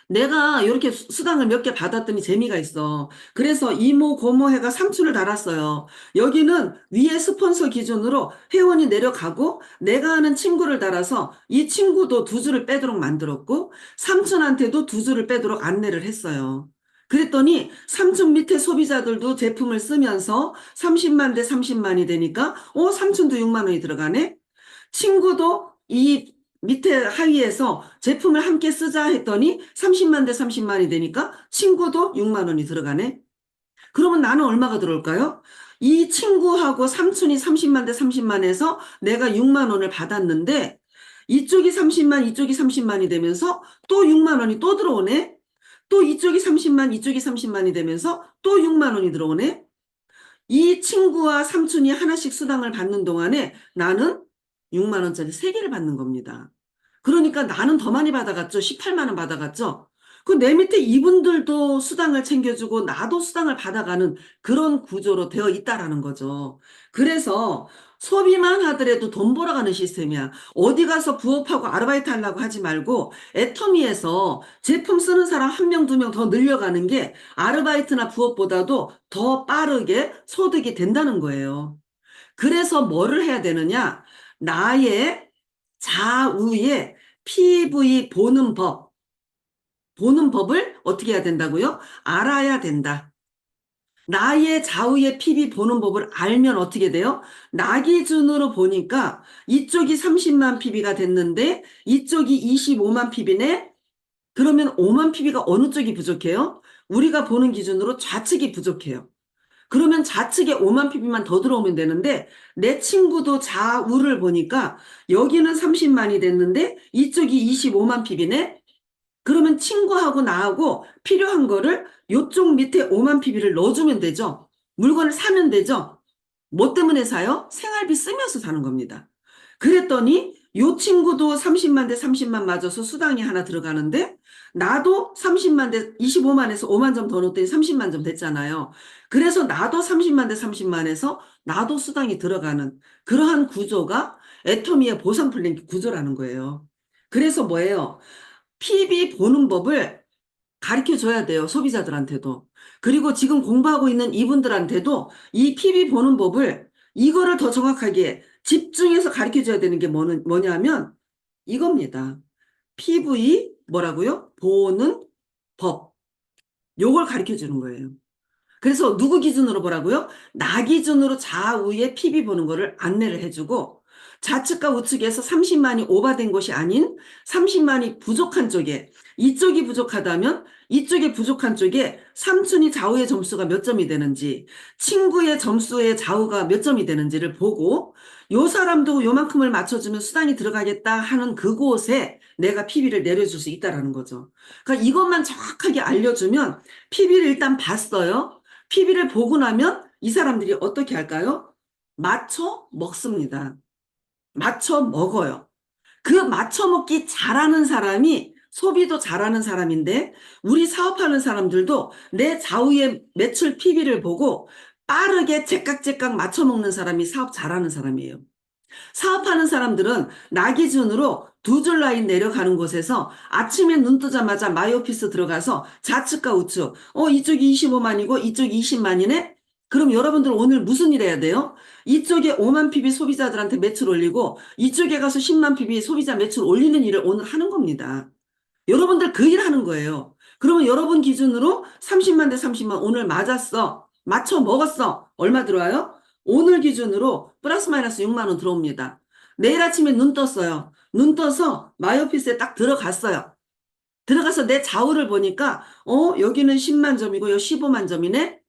내가 이렇게 수당을 몇 개 받았더니 재미가 있어. 그래서 이모, 고모 해가 삼촌을 달았어요. 여기는 위에 스폰서 기준으로 회원이 내려가고 내가 아는 친구를 달아서 이 친구도 두 줄을 빼도록 만들었고 삼촌한테도 두 줄을 빼도록 안내를 했어요. 그랬더니 삼촌 밑에 소비자들도 제품을 쓰면서 30만 대 30만이 되니까 삼촌도 6만 원이 들어가네? 친구도 이 밑에 하위에서 제품을 함께 쓰자 했더니 30만 대 30만이 되니까 친구도 6만 원이 들어가네. 그러면 나는 얼마가 들어올까요? 이 친구하고 삼촌이 30만 대 30만 해서 내가 6만 원을 받았는데 이쪽이 30만, 이쪽이 30만이 되면서 또 6만 원이 또 들어오네. 또 이쪽이 30만, 이쪽이 30만이 되면서 또 6만 원이 들어오네. 이 친구와 삼촌이 하나씩 수당을 받는 동안에 나는 6만 원짜리 3개를 받는 겁니다. 그러니까 나는 더 많이 받아갔죠. 18만 원 받아갔죠. 그 내 밑에 이분들도 수당을 챙겨주고 나도 수당을 받아가는 그런 구조로 되어 있다라는 거죠. 그래서 소비만 하더라도 돈 벌어가는 시스템이야. 어디 가서 부업하고 아르바이트 하려고 하지 말고 애터미에서 제품 쓰는 사람 한 명, 두 명 더 늘려가는 게 아르바이트나 부업보다도 더 빠르게 소득이 된다는 거예요. 그래서 뭐를 해야 되느냐? 나의 좌우에 PV 보는 법을 어떻게 해야 된다고요? 알아야 된다. 나의 좌우의 PV 보는 법을 알면 어떻게 돼요? 나 기준으로 보니까 이쪽이 30만 PV가 됐는데 이쪽이 25만 PV네? 그러면 5만 PV가 어느 쪽이 부족해요? 우리가 보는 기준으로 좌측이 부족해요. 그러면 좌측에 5만 PB만 더 들어오면 되는데 내 친구도 좌우를 보니까 여기는 30만이 됐는데 이쪽이 25만 PB네? 그러면 친구하고 나하고 필요한 거를 이쪽 밑에 5만 PB를 넣어주면 되죠. 물건을 사면 되죠. 뭐 때문에 사요? 생활비 쓰면서 사는 겁니다. 그랬더니 요 친구도 30만 대 30만 맞아서 수당이 하나 들어가는데 나도 30만 대 25만에서 5만 점 더 넣었더니 30만 점 됐잖아요. 그래서 나도 30만 대 30만에서 나도 수당이 들어가는 그러한 구조가 애터미의 보상 플랜 구조라는 거예요. 그래서 뭐예요? PB 보는 법을 가르쳐 줘야 돼요. 소비자들한테도. 그리고 지금 공부하고 있는 이분들한테도 이 PB 보는 법을 이거를 더 정확하게 집중해서 가르쳐 줘야 되는 게 뭐냐면 이겁니다. PV 뭐라고요? 보는 법. 요걸 가르쳐 주는 거예요. 그래서 누구 기준으로 보라고요? 나 기준으로 좌우에 PB 보는 거를 안내를 해주고 좌측과 우측에서 30만이 오버된 것이 아닌 30만이 부족한 쪽에 이쪽이 부족하다면 이쪽에 부족한 쪽에 삼촌이 좌우의 점수가 몇 점이 되는지 친구의 점수의 좌우가 몇 점이 되는지를 보고 요 사람도 요만큼을 맞춰주면 수당이 들어가겠다 하는 그곳에 내가 PB를 내려줄 수 있다는 거죠. 그러니까 이것만 정확하게 알려주면 PB를 일단 봤어요. PB를 보고 나면 이 사람들이 어떻게 할까요? 맞춰 먹습니다. 맞춰 먹어요. 그 맞춰 먹기 잘하는 사람이 소비도 잘하는 사람인데 우리 사업하는 사람들도 내 좌우의 매출 PB를 보고 빠르게 제깍제깍 맞춰 먹는 사람이 사업 잘하는 사람이에요. 사업하는 사람들은 나 기준으로 두 줄 라인 내려가는 곳에서 아침에 눈 뜨자마자 마이오피스 들어가서 좌측과 우측, 이쪽이 25만이고 이쪽이 20만이네? 그럼 여러분들 오늘 무슨 일 해야 돼요? 이쪽에 5만 PB 소비자들한테 매출 올리고 이쪽에 가서 10만 PB 소비자 매출 올리는 일을 오늘 하는 겁니다. 여러분들 그 일 하는 거예요. 그러면 여러분 기준으로 30만 대 30만 오늘 맞았어. 맞춰 먹었어. 얼마 들어와요? 오늘 기준으로 플러스 마이너스 6만 원 들어옵니다. 내일 아침에 눈 떴어요. 눈 떠서 마이오피스에 딱 들어갔어요. 들어가서 내 좌우를 보니까 여기는 10만 점이고 여기 15만 점이네.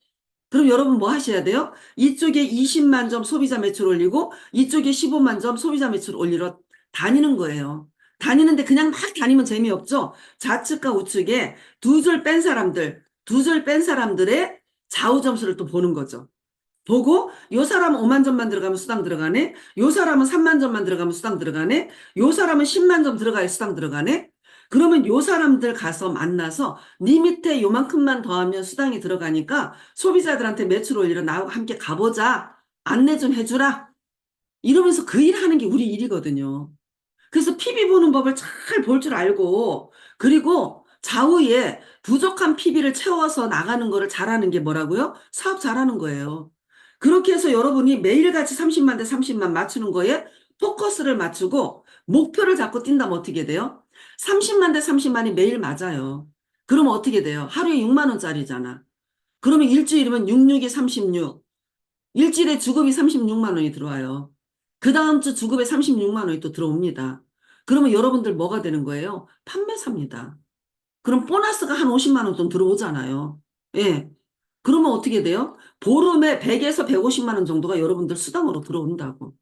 그럼 여러분 뭐 하셔야 돼요? 이쪽에 20만 점 소비자 매출 올리고 이쪽에 15만 점 소비자 매출 올리러 다니는 거예요. 다니는데 그냥 막 다니면 재미없죠? 좌측과 우측에 두 줄 뺀 사람들, 두 줄 뺀 사람들의 좌우 점수를 또 보는 거죠. 보고 요 사람은 5만 점만 들어가면 수당 들어가네. 요 사람은 3만 점만 들어가면 수당 들어가네. 요 사람은 10만 점 들어가야 수당 들어가네. 그러면 요 사람들 가서 만나서 네 밑에 요만큼만 더하면 수당이 들어가니까 소비자들한테 매출 올리러 나하고 함께 가보자. 안내 좀 해주라. 이러면서 그 일 하는 게 우리 일이거든요. 그래서 PB 보는 법을 잘 볼 줄 알고 그리고 좌우에 부족한 PB를 채워서 나가는 거를 잘하는 게 뭐라고요? 사업 잘하는 거예요. 그렇게 해서 여러분이 매일같이 30만 대 30만 맞추는 거에 포커스를 맞추고 목표를 잡고 뛴다면 어떻게 돼요? 30만 대 30만이 매일 맞아요. 그러면 어떻게 돼요? 하루에 6만 원짜리잖아. 그러면 일주일이면 66이 36. 일주일에 주급이 36만 원이 들어와요. 그 다음 주 주급에 36만 원이 또 들어옵니다. 그러면 여러분들 뭐가 되는 거예요? 판매사입니다. 그럼 보너스가 한 50만 원 돈 들어오잖아요. 예. 그러면 어떻게 돼요? 보름에 100에서 150만 원 정도가 여러분들 수당으로 들어온다고.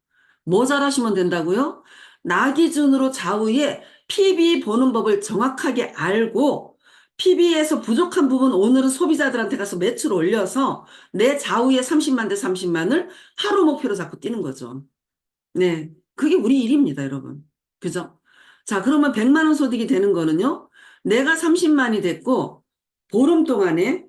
뭐 잘하시면 된다고요? 나 기준으로 좌우에 PB 보는 법을 정확하게 알고 PB에서 부족한 부분 오늘은 소비자들한테 가서 매출 올려서 내 좌우에 30만 대 30만을 하루 목표로 잡고 뛰는 거죠. 네. 그게 우리 일입니다, 여러분. 그죠? 자, 그러면 100만 원 소득이 되는 거는요. 내가 30만이 됐고 보름 동안에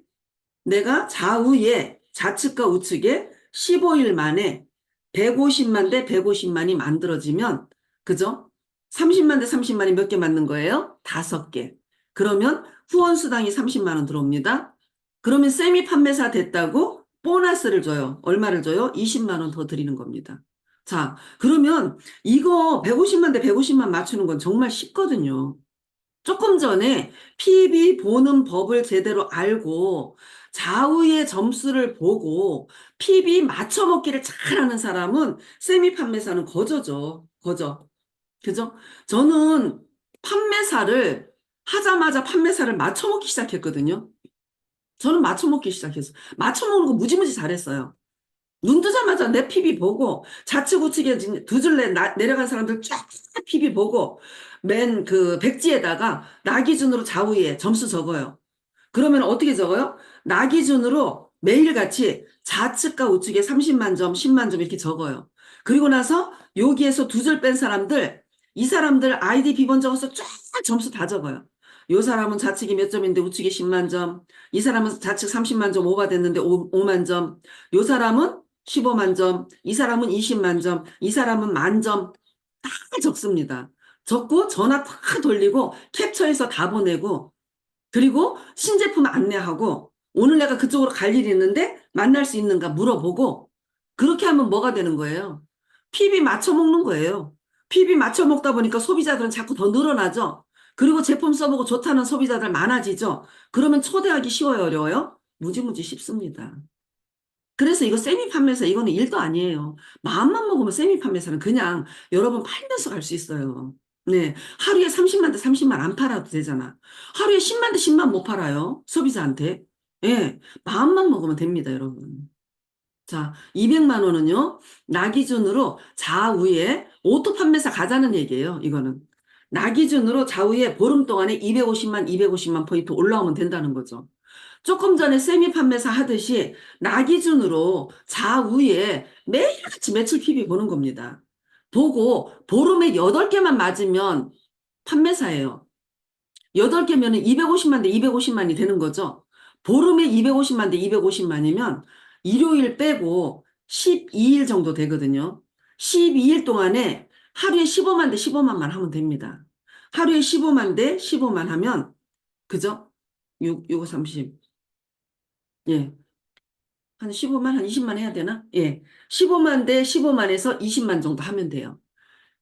내가 좌우에 좌측과 우측에 15일 만에 150만 대 150만이 만들어지면 그죠? 30만 대 30만이 몇 개 맞는 거예요? 5개. 그러면 후원수당이 30만 원 들어옵니다. 그러면 세미 판매사 됐다고 보너스를 줘요. 얼마를 줘요? 20만 원 더 드리는 겁니다. 자, 그러면 이거 150만 대 150만 맞추는 건 정말 쉽거든요. 조금 전에 PB 보는 법을 제대로 알고 좌우의 점수를 보고 PB 맞춰먹기를 잘하는 사람은 세미 판매사는 거저죠. 거저. 그죠? 저는 판매사를 하자마자 판매사를 맞춰먹기 시작했거든요. 저는 맞춰먹기 시작했어요. 맞춰먹는 거 무지무지 잘했어요. 눈 뜨자마자 내 PB 보고 좌측 우측에 두 줄 내려간 사람들 쫙 PB 보고 맨 그 백지에다가 나 기준으로 좌우에 점수 적어요. 그러면 어떻게 적어요? 나 기준으로 매일같이 좌측과 우측에 30만 점, 10만 점 이렇게 적어요. 그리고 나서 여기에서 두 줄 뺀 사람들, 이 사람들 아이디 비번 적어서 쫙 점수 다 적어요. 요 사람은 좌측이 몇 점인데 우측이 10만 점, 이 사람은 좌측 30만 점 오버됐는데 5만 점, 요 사람은 15만 점, 이 사람은 20만 점, 이 사람은 만 점 다 적습니다. 적고 전화 다 돌리고 캡처해서 다 보내고 그리고 신제품 안내하고 오늘 내가 그쪽으로 갈 일이 있는데 만날 수 있는가 물어보고 그렇게 하면 뭐가 되는 거예요? PB 맞춰 먹는 거예요. PB 맞춰 먹다 보니까 소비자들은 자꾸 더 늘어나죠. 그리고 제품 써보고 좋다는 소비자들 많아지죠. 그러면 초대하기 쉬워요, 어려워요? 무지무지 쉽습니다. 그래서 이거 세미 판매사 이거는 일도 아니에요. 마음만 먹으면 세미 판매사는 그냥 여러분 팔면서 갈 수 있어요. 네. 하루에 30만 대 30만 안 팔아도 되잖아. 하루에 10만 대 10만 못 팔아요. 소비자한테. 예. 마음만 먹으면 됩니다, 여러분. 자, 200만 원은요, 나 기준으로 좌우에 오토 판매사 가자는 얘기예요, 이거는. 나 기준으로 좌우에 보름 동안에 250만, 250만 포인트 올라오면 된다는 거죠. 조금 전에 세미 판매사 하듯이 나 기준으로 좌우에 매일같이 매출 PB 보는 겁니다. 보고 보름에 8개만 맞으면 판매사예요. 8개면 250만 대 250만이 되는 거죠. 보름에 250만 대 250만이면 일요일 빼고 12일 정도 되거든요. 12일 동안에 하루에 15만 대 15만만 하면 됩니다. 하루에 15만 대 15만 하면 그죠? 6, 5, 30. 예. 한 15만, 한 20만 해야 되나? 예. 15만 대 15만에서 20만 정도 하면 돼요.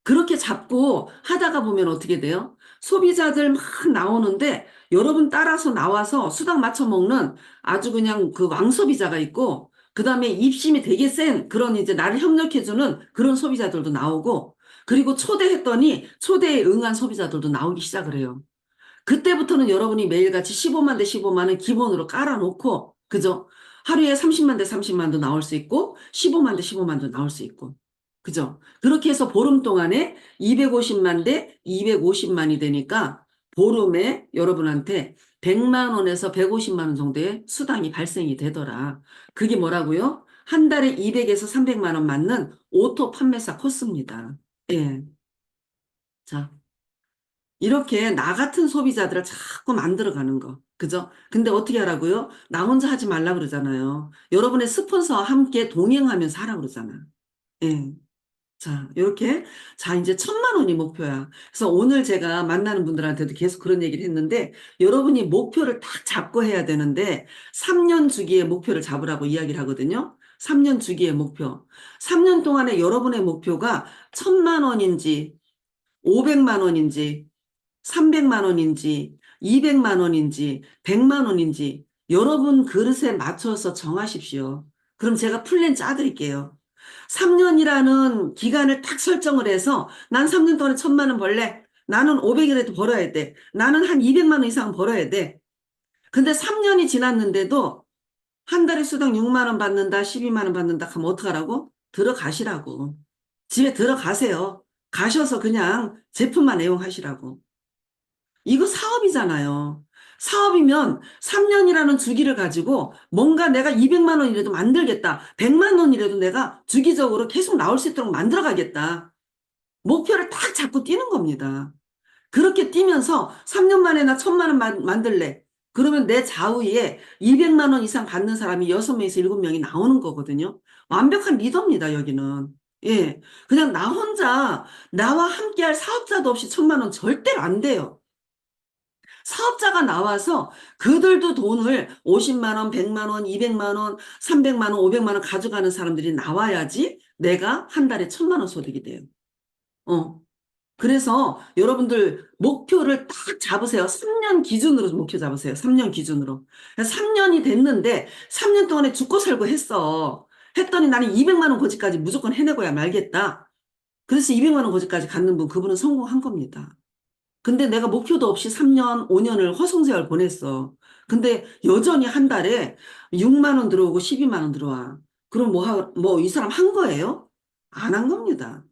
그렇게 잡고 하다가 보면 어떻게 돼요? 소비자들 막 나오는데 여러분 따라서 나와서 수당 맞춰 먹는 아주 그냥 그 왕소비자가 있고 그다음에 입심이 되게 센 그런 이제 나를 협력해주는 그런 소비자들도 나오고 그리고 초대했더니 초대에 응한 소비자들도 나오기 시작을 해요. 그때부터는 여러분이 매일같이 15만 대 15만은 기본으로 깔아놓고, 그죠? 하루에 30만 대 30만도 나올 수 있고, 15만 대 15만도 나올 수 있고, 그죠? 그렇게 해서 보름 동안에 250만 대 250만이 되니까, 보름에 여러분한테 100만 원에서 150만 원 정도의 수당이 발생이 되더라. 그게 뭐라고요? 한 달에 200에서 300만 원 맞는 오토 판매사 코스입니다. 예. 자. 이렇게 나 같은 소비자들을 자꾸 만들어가는 거. 그죠? 근데 어떻게 하라고요? 나 혼자 하지 말라 그러잖아요. 여러분의 스폰서와 함께 동행하면서 하라 그러잖아. 예. 자, 이렇게. 자, 이제 1,000만 원이 목표야. 그래서 오늘 제가 만나는 분들한테도 계속 그런 얘기를 했는데, 여러분이 목표를 딱 잡고 해야 되는데, 3년 주기의 목표를 잡으라고 이야기를 하거든요. 3년 주기의 목표. 3년 동안에 여러분의 목표가 1,000만 원인지, 500만 원인지, 300만 원인지, 200만 원인지, 100만 원인지 여러분 그릇에 맞춰서 정하십시오. 그럼 제가 플랜 짜드릴게요. 3년이라는 기간을 딱 설정을 해서 난 3년 동안에 1,000만 원 벌래. 나는 500이라도 벌어야 돼. 나는 한 200만 원 이상 벌어야 돼. 근데 3년이 지났는데도 한 달에 수당 6만 원 받는다, 12만 원 받는다 하면 어떡하라고? 들어가시라고. 집에 들어가세요. 가셔서 그냥 제품만 애용하시라고. 이거 사업이잖아요. 사업이면 3년이라는 주기를 가지고 뭔가 내가 200만 원이라도 만들겠다. 100만 원이라도 내가 주기적으로 계속 나올 수 있도록 만들어 가겠다. 목표를 딱 잡고 뛰는 겁니다. 그렇게 뛰면서 3년 만에 나 1000만 원 만들래. 그러면 내 좌우에 200만 원 이상 받는 사람이 6명에서 7명이 나오는 거거든요. 완벽한 리더입니다, 여기는. 예. 그냥 나 혼자, 나와 함께할 사업자도 없이 1000만 원 절대로 안 돼요. 사업자가 나와서 그들도 돈을 50만 원, 100만 원, 200만 원, 300만 원, 500만 원 가져가는 사람들이 나와야지 내가 한 달에 1000만 원 소득이 돼요. 어. 그래서 여러분들 목표를 딱 잡으세요. 3년 기준으로 목표 잡으세요. 3년 기준으로. 3년이 됐는데 3년 동안에 죽고 살고 했어. 했더니 나는 200만 원 고지까지 무조건 해내고야 말겠다. 그래서 200만 원 고지까지 갖는 분, 그분은 성공한 겁니다. 근데 내가 목표도 없이 3년, 5년을 허송세월 보냈어. 근데 여전히 한 달에 6만 원 들어오고 12만 원 들어와. 그럼 이 사람 한 거예요? 안 한 겁니다.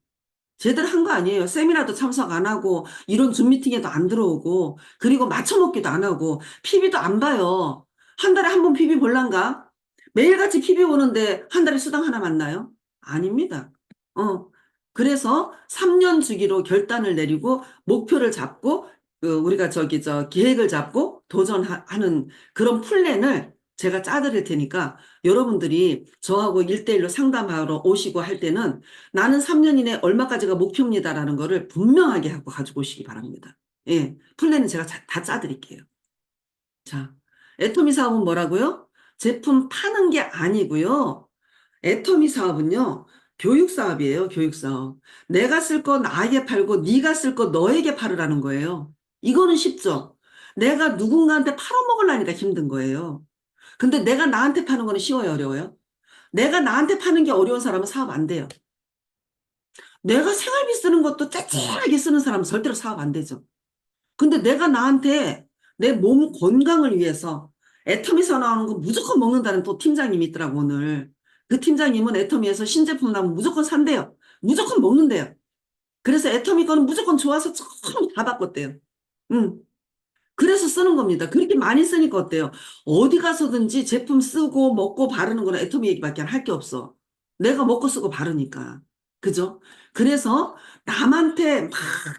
제대로 한 거 아니에요. 세미나도 참석 안 하고, 이런 줌 미팅에도 안 들어오고, 그리고 맞춰먹기도 안 하고, PB도 안 봐요. 한 달에 한 번 PB 볼란가? 매일같이 PB 오는데 한 달에 수당 하나 만나요? 아닙니다. 어. 그래서 3년 주기로 결단을 내리고, 목표를 잡고, 우리가 계획을 잡고 도전하는 그런 플랜을 제가 짜드릴 테니까, 여러분들이 저하고 1대1로 상담하러 오시고 할 때는 나는 3년 이내 얼마까지가 목표입니다라는 거를 분명하게 하고 가지고 오시기 바랍니다. 예, 플랜은 제가 다 짜드릴게요. 자, 애터미 사업은 뭐라고요? 제품 파는 게 아니고요. 애터미 사업은요, 교육 사업이에요, 교육 사업. 내가 쓸 거 나에게 팔고 네가 쓸 거 너에게 팔으라는 거예요. 이거는 쉽죠? 내가 누군가한테 팔아먹으려니까 힘든 거예요. 근데 내가 나한테 파는 거는 쉬워요, 어려워요? 내가 나한테 파는 게 어려운 사람은 사업 안 돼요. 내가 생활비 쓰는 것도 째째하게 쓰는 사람은 절대로 사업 안 되죠. 근데 내가 나한테 내 몸 건강을 위해서 애터미에서 나오는 거 무조건 먹는다는 또 팀장님이 있더라고, 오늘. 그 팀장님은 애터미에서 신제품 나오면 무조건 산대요. 무조건 먹는데요. 그래서 애터미 거는 무조건 좋아서 처음 다 바꿨대요. 응. 그래서 쓰는 겁니다. 그렇게 많이 쓰니까 어때요? 어디 가서든지 제품 쓰고 먹고 바르는 거는 애터미 얘기밖에 할 게 없어. 내가 먹고 쓰고 바르니까. 그죠? 그래서 남한테 막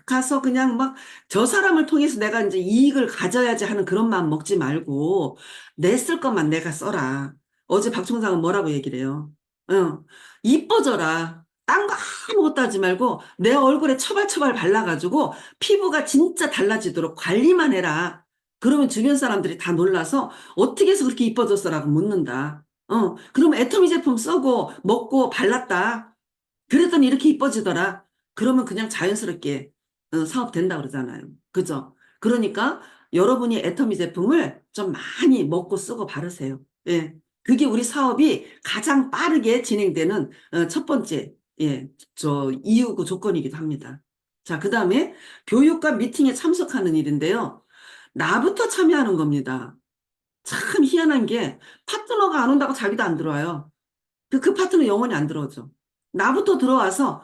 가서 그냥 막 저 사람을 통해서 내가 이제 이익을 가져야지 하는 그런 마음 먹지 말고 내 쓸 것만 내가 써라. 어제 박 총장은 뭐라고 얘기를 해요? 응. 이뻐져라. 딴 거 아무것도 하지 말고 내 얼굴에 처발처발 발라가지고 피부가 진짜 달라지도록 관리만 해라. 그러면 주변 사람들이 다 놀라서 어떻게 해서 그렇게 이뻐졌어라고 묻는다. 그러면 애터미 제품 쓰고 먹고 발랐다. 그랬더니 이렇게 이뻐지더라. 그러면 그냥 자연스럽게 사업 된다 그러잖아요. 그죠? 그러니까 여러분이 애터미 제품을 좀 많이 먹고 쓰고 바르세요. 예. 그게 우리 사업이 가장 빠르게 진행되는 첫 번째 이유고 조건이기도 합니다. 자, 그 다음에 교육과 미팅에 참석하는 일인데요. 나부터 참여하는 겁니다. 참 희한한 게 파트너가 안 온다고 자기도 안 들어와요. 그 파트너 영원히 안 들어오죠. 나부터 들어와서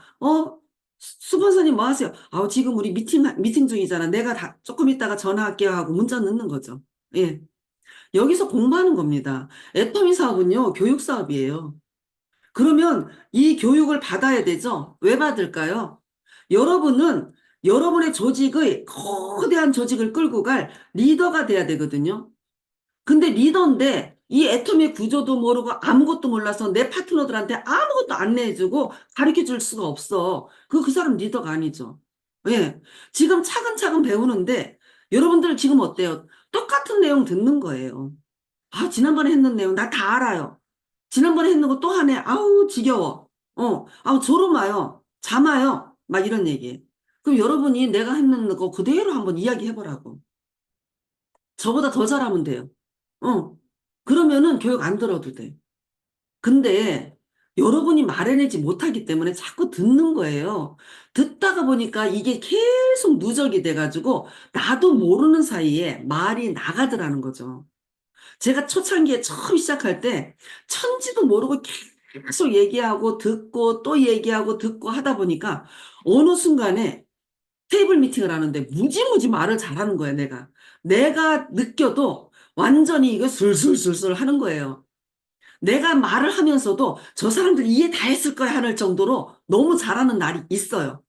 수본사님 뭐 하세요? 지금 우리 미팅 중이잖아. 내가 조금 있다가 전화할게요 하고 문자 넣는 거죠. 예. 여기서 공부하는 겁니다. 애터미 사업은요, 교육 사업이에요. 그러면 이 교육을 받아야 되죠? 왜 받을까요? 여러분은 여러분의 조직의 거대한 조직을 끌고 갈 리더가 돼야 되거든요. 근데 리더인데 이 애터미 구조도 모르고 아무것도 몰라서 내 파트너들한테 아무것도 안내해주고 가르쳐 줄 수가 없어. 그 사람 리더가 아니죠. 예. 지금 차근차근 배우는데 여러분들 지금 어때요? 똑같은 내용 듣는 거예요. 지난번에 했는 내용 나 다 알아요. 지난번에 했는 거 또 하네. 아우, 지겨워. 아우, 졸음 와요. 잠 와요. 막 이런 얘기. 그럼 여러분이 내가 했는 거 그대로 한번 이야기해보라고. 저보다 더 잘하면 돼요. 어. 그러면은 교육 안 들어도 돼. 근데 여러분이 말해내지 못하기 때문에 자꾸 듣는 거예요. 듣다가 보니까 이게 계속 누적이 돼가지고 나도 모르는 사이에 말이 나가더라는 거죠. 제가 초창기에 처음 시작할 때 천지도 모르고 계속 얘기하고 듣고 또 얘기하고 듣고 하다 보니까 어느 순간에 테이블 미팅을 하는데 무지무지 말을 잘하는 거야, 내가. 내가 느껴도 완전히 이거 술술술술 하는 거예요. 내가 말을 하면서도 저 사람들 이해 다 했을 거야 하는 정도로 너무 잘하는 날이 있어요.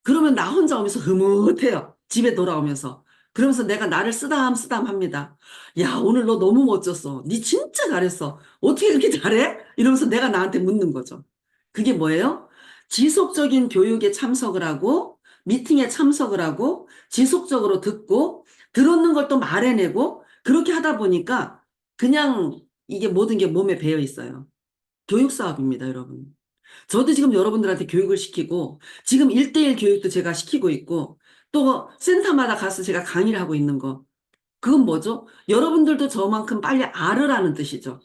그러면 나 혼자 오면서 흐뭇해요. 집에 돌아오면서. 그러면서 내가 나를 쓰담쓰담 합니다. 야, 오늘 너 너무 멋졌어. 니 진짜 잘했어. 어떻게 그렇게 잘해? 이러면서 내가 나한테 묻는 거죠. 그게 뭐예요? 지속적인 교육에 참석을 하고, 미팅에 참석을 하고, 지속적으로 듣고, 들었는 걸 또 말해내고, 그렇게 하다 보니까 그냥 이게 모든 게 몸에 배어 있어요. 교육 사업입니다, 여러분. 저도 지금 여러분들한테 교육을 시키고, 지금 1대1 교육도 제가 시키고 있고, 또 센터마다 가서 제가 강의를 하고 있는 거. 그건 뭐죠? 여러분들도 저만큼 빨리 알으라는 뜻이죠.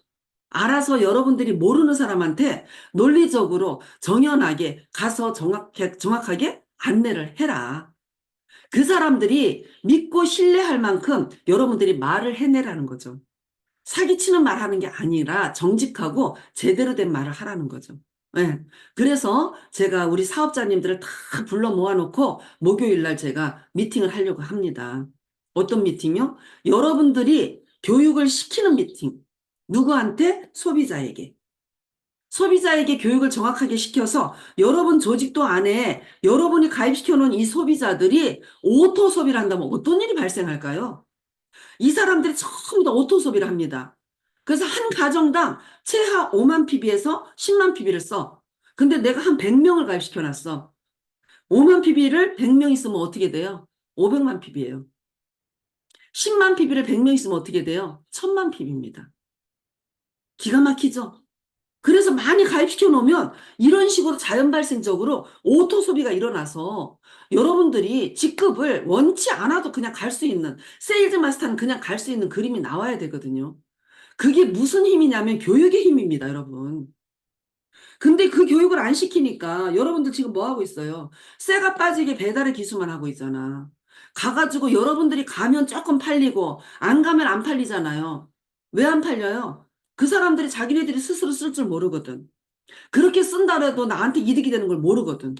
알아서 여러분들이 모르는 사람한테 논리적으로 정연하게 가서 정확하게 안내를 해라. 그 사람들이 믿고 신뢰할 만큼 여러분들이 말을 해내라는 거죠. 사기치는 말 하는 게 아니라 정직하고 제대로 된 말을 하라는 거죠. 예. 그래서 제가 우리 사업자님들을 다 불러 모아놓고 목요일 날 제가 미팅을 하려고 합니다. 어떤 미팅요? 여러분들이 교육을 시키는 미팅. 누구한테? 소비자에게. 소비자에게 교육을 정확하게 시켜서 여러분 조직도 안에 여러분이 가입시켜 놓은 이 소비자들이 오토 소비를 한다면 어떤 일이 발생할까요? 이 사람들이 전부 다 오토 소비를 합니다. 그래서 한 가정당 최하 5만 PB에서 10만 PB를 써. 근데 내가 한 100명을 가입시켜 놨어. 5만 PB를 100명 있으면 어떻게 돼요? 500만 PB예요. 10만 PB를 100명 있으면 어떻게 돼요? 1000만 PB입니다. 기가 막히죠? 그래서 많이 가입시켜 놓으면 이런 식으로 자연 발생적으로 오토 소비가 일어나서 여러분들이 직급을 원치 않아도 그냥 갈 수 있는, 세일즈 마스터는 그냥 갈 수 있는 그림이 나와야 되거든요. 그게 무슨 힘이냐면 교육의 힘입니다, 여러분. 근데 그 교육을 안 시키니까 여러분들 지금 뭐 하고 있어요? 쇠가 빠지게 배달의 기수만 하고 있잖아. 가가지고 여러분들이 가면 조금 팔리고 안 가면 안 팔리잖아요. 왜 안 팔려요? 그 사람들이 자기네들이 스스로 쓸 줄 모르거든. 그렇게 쓴다라도 나한테 이득이 되는 걸 모르거든.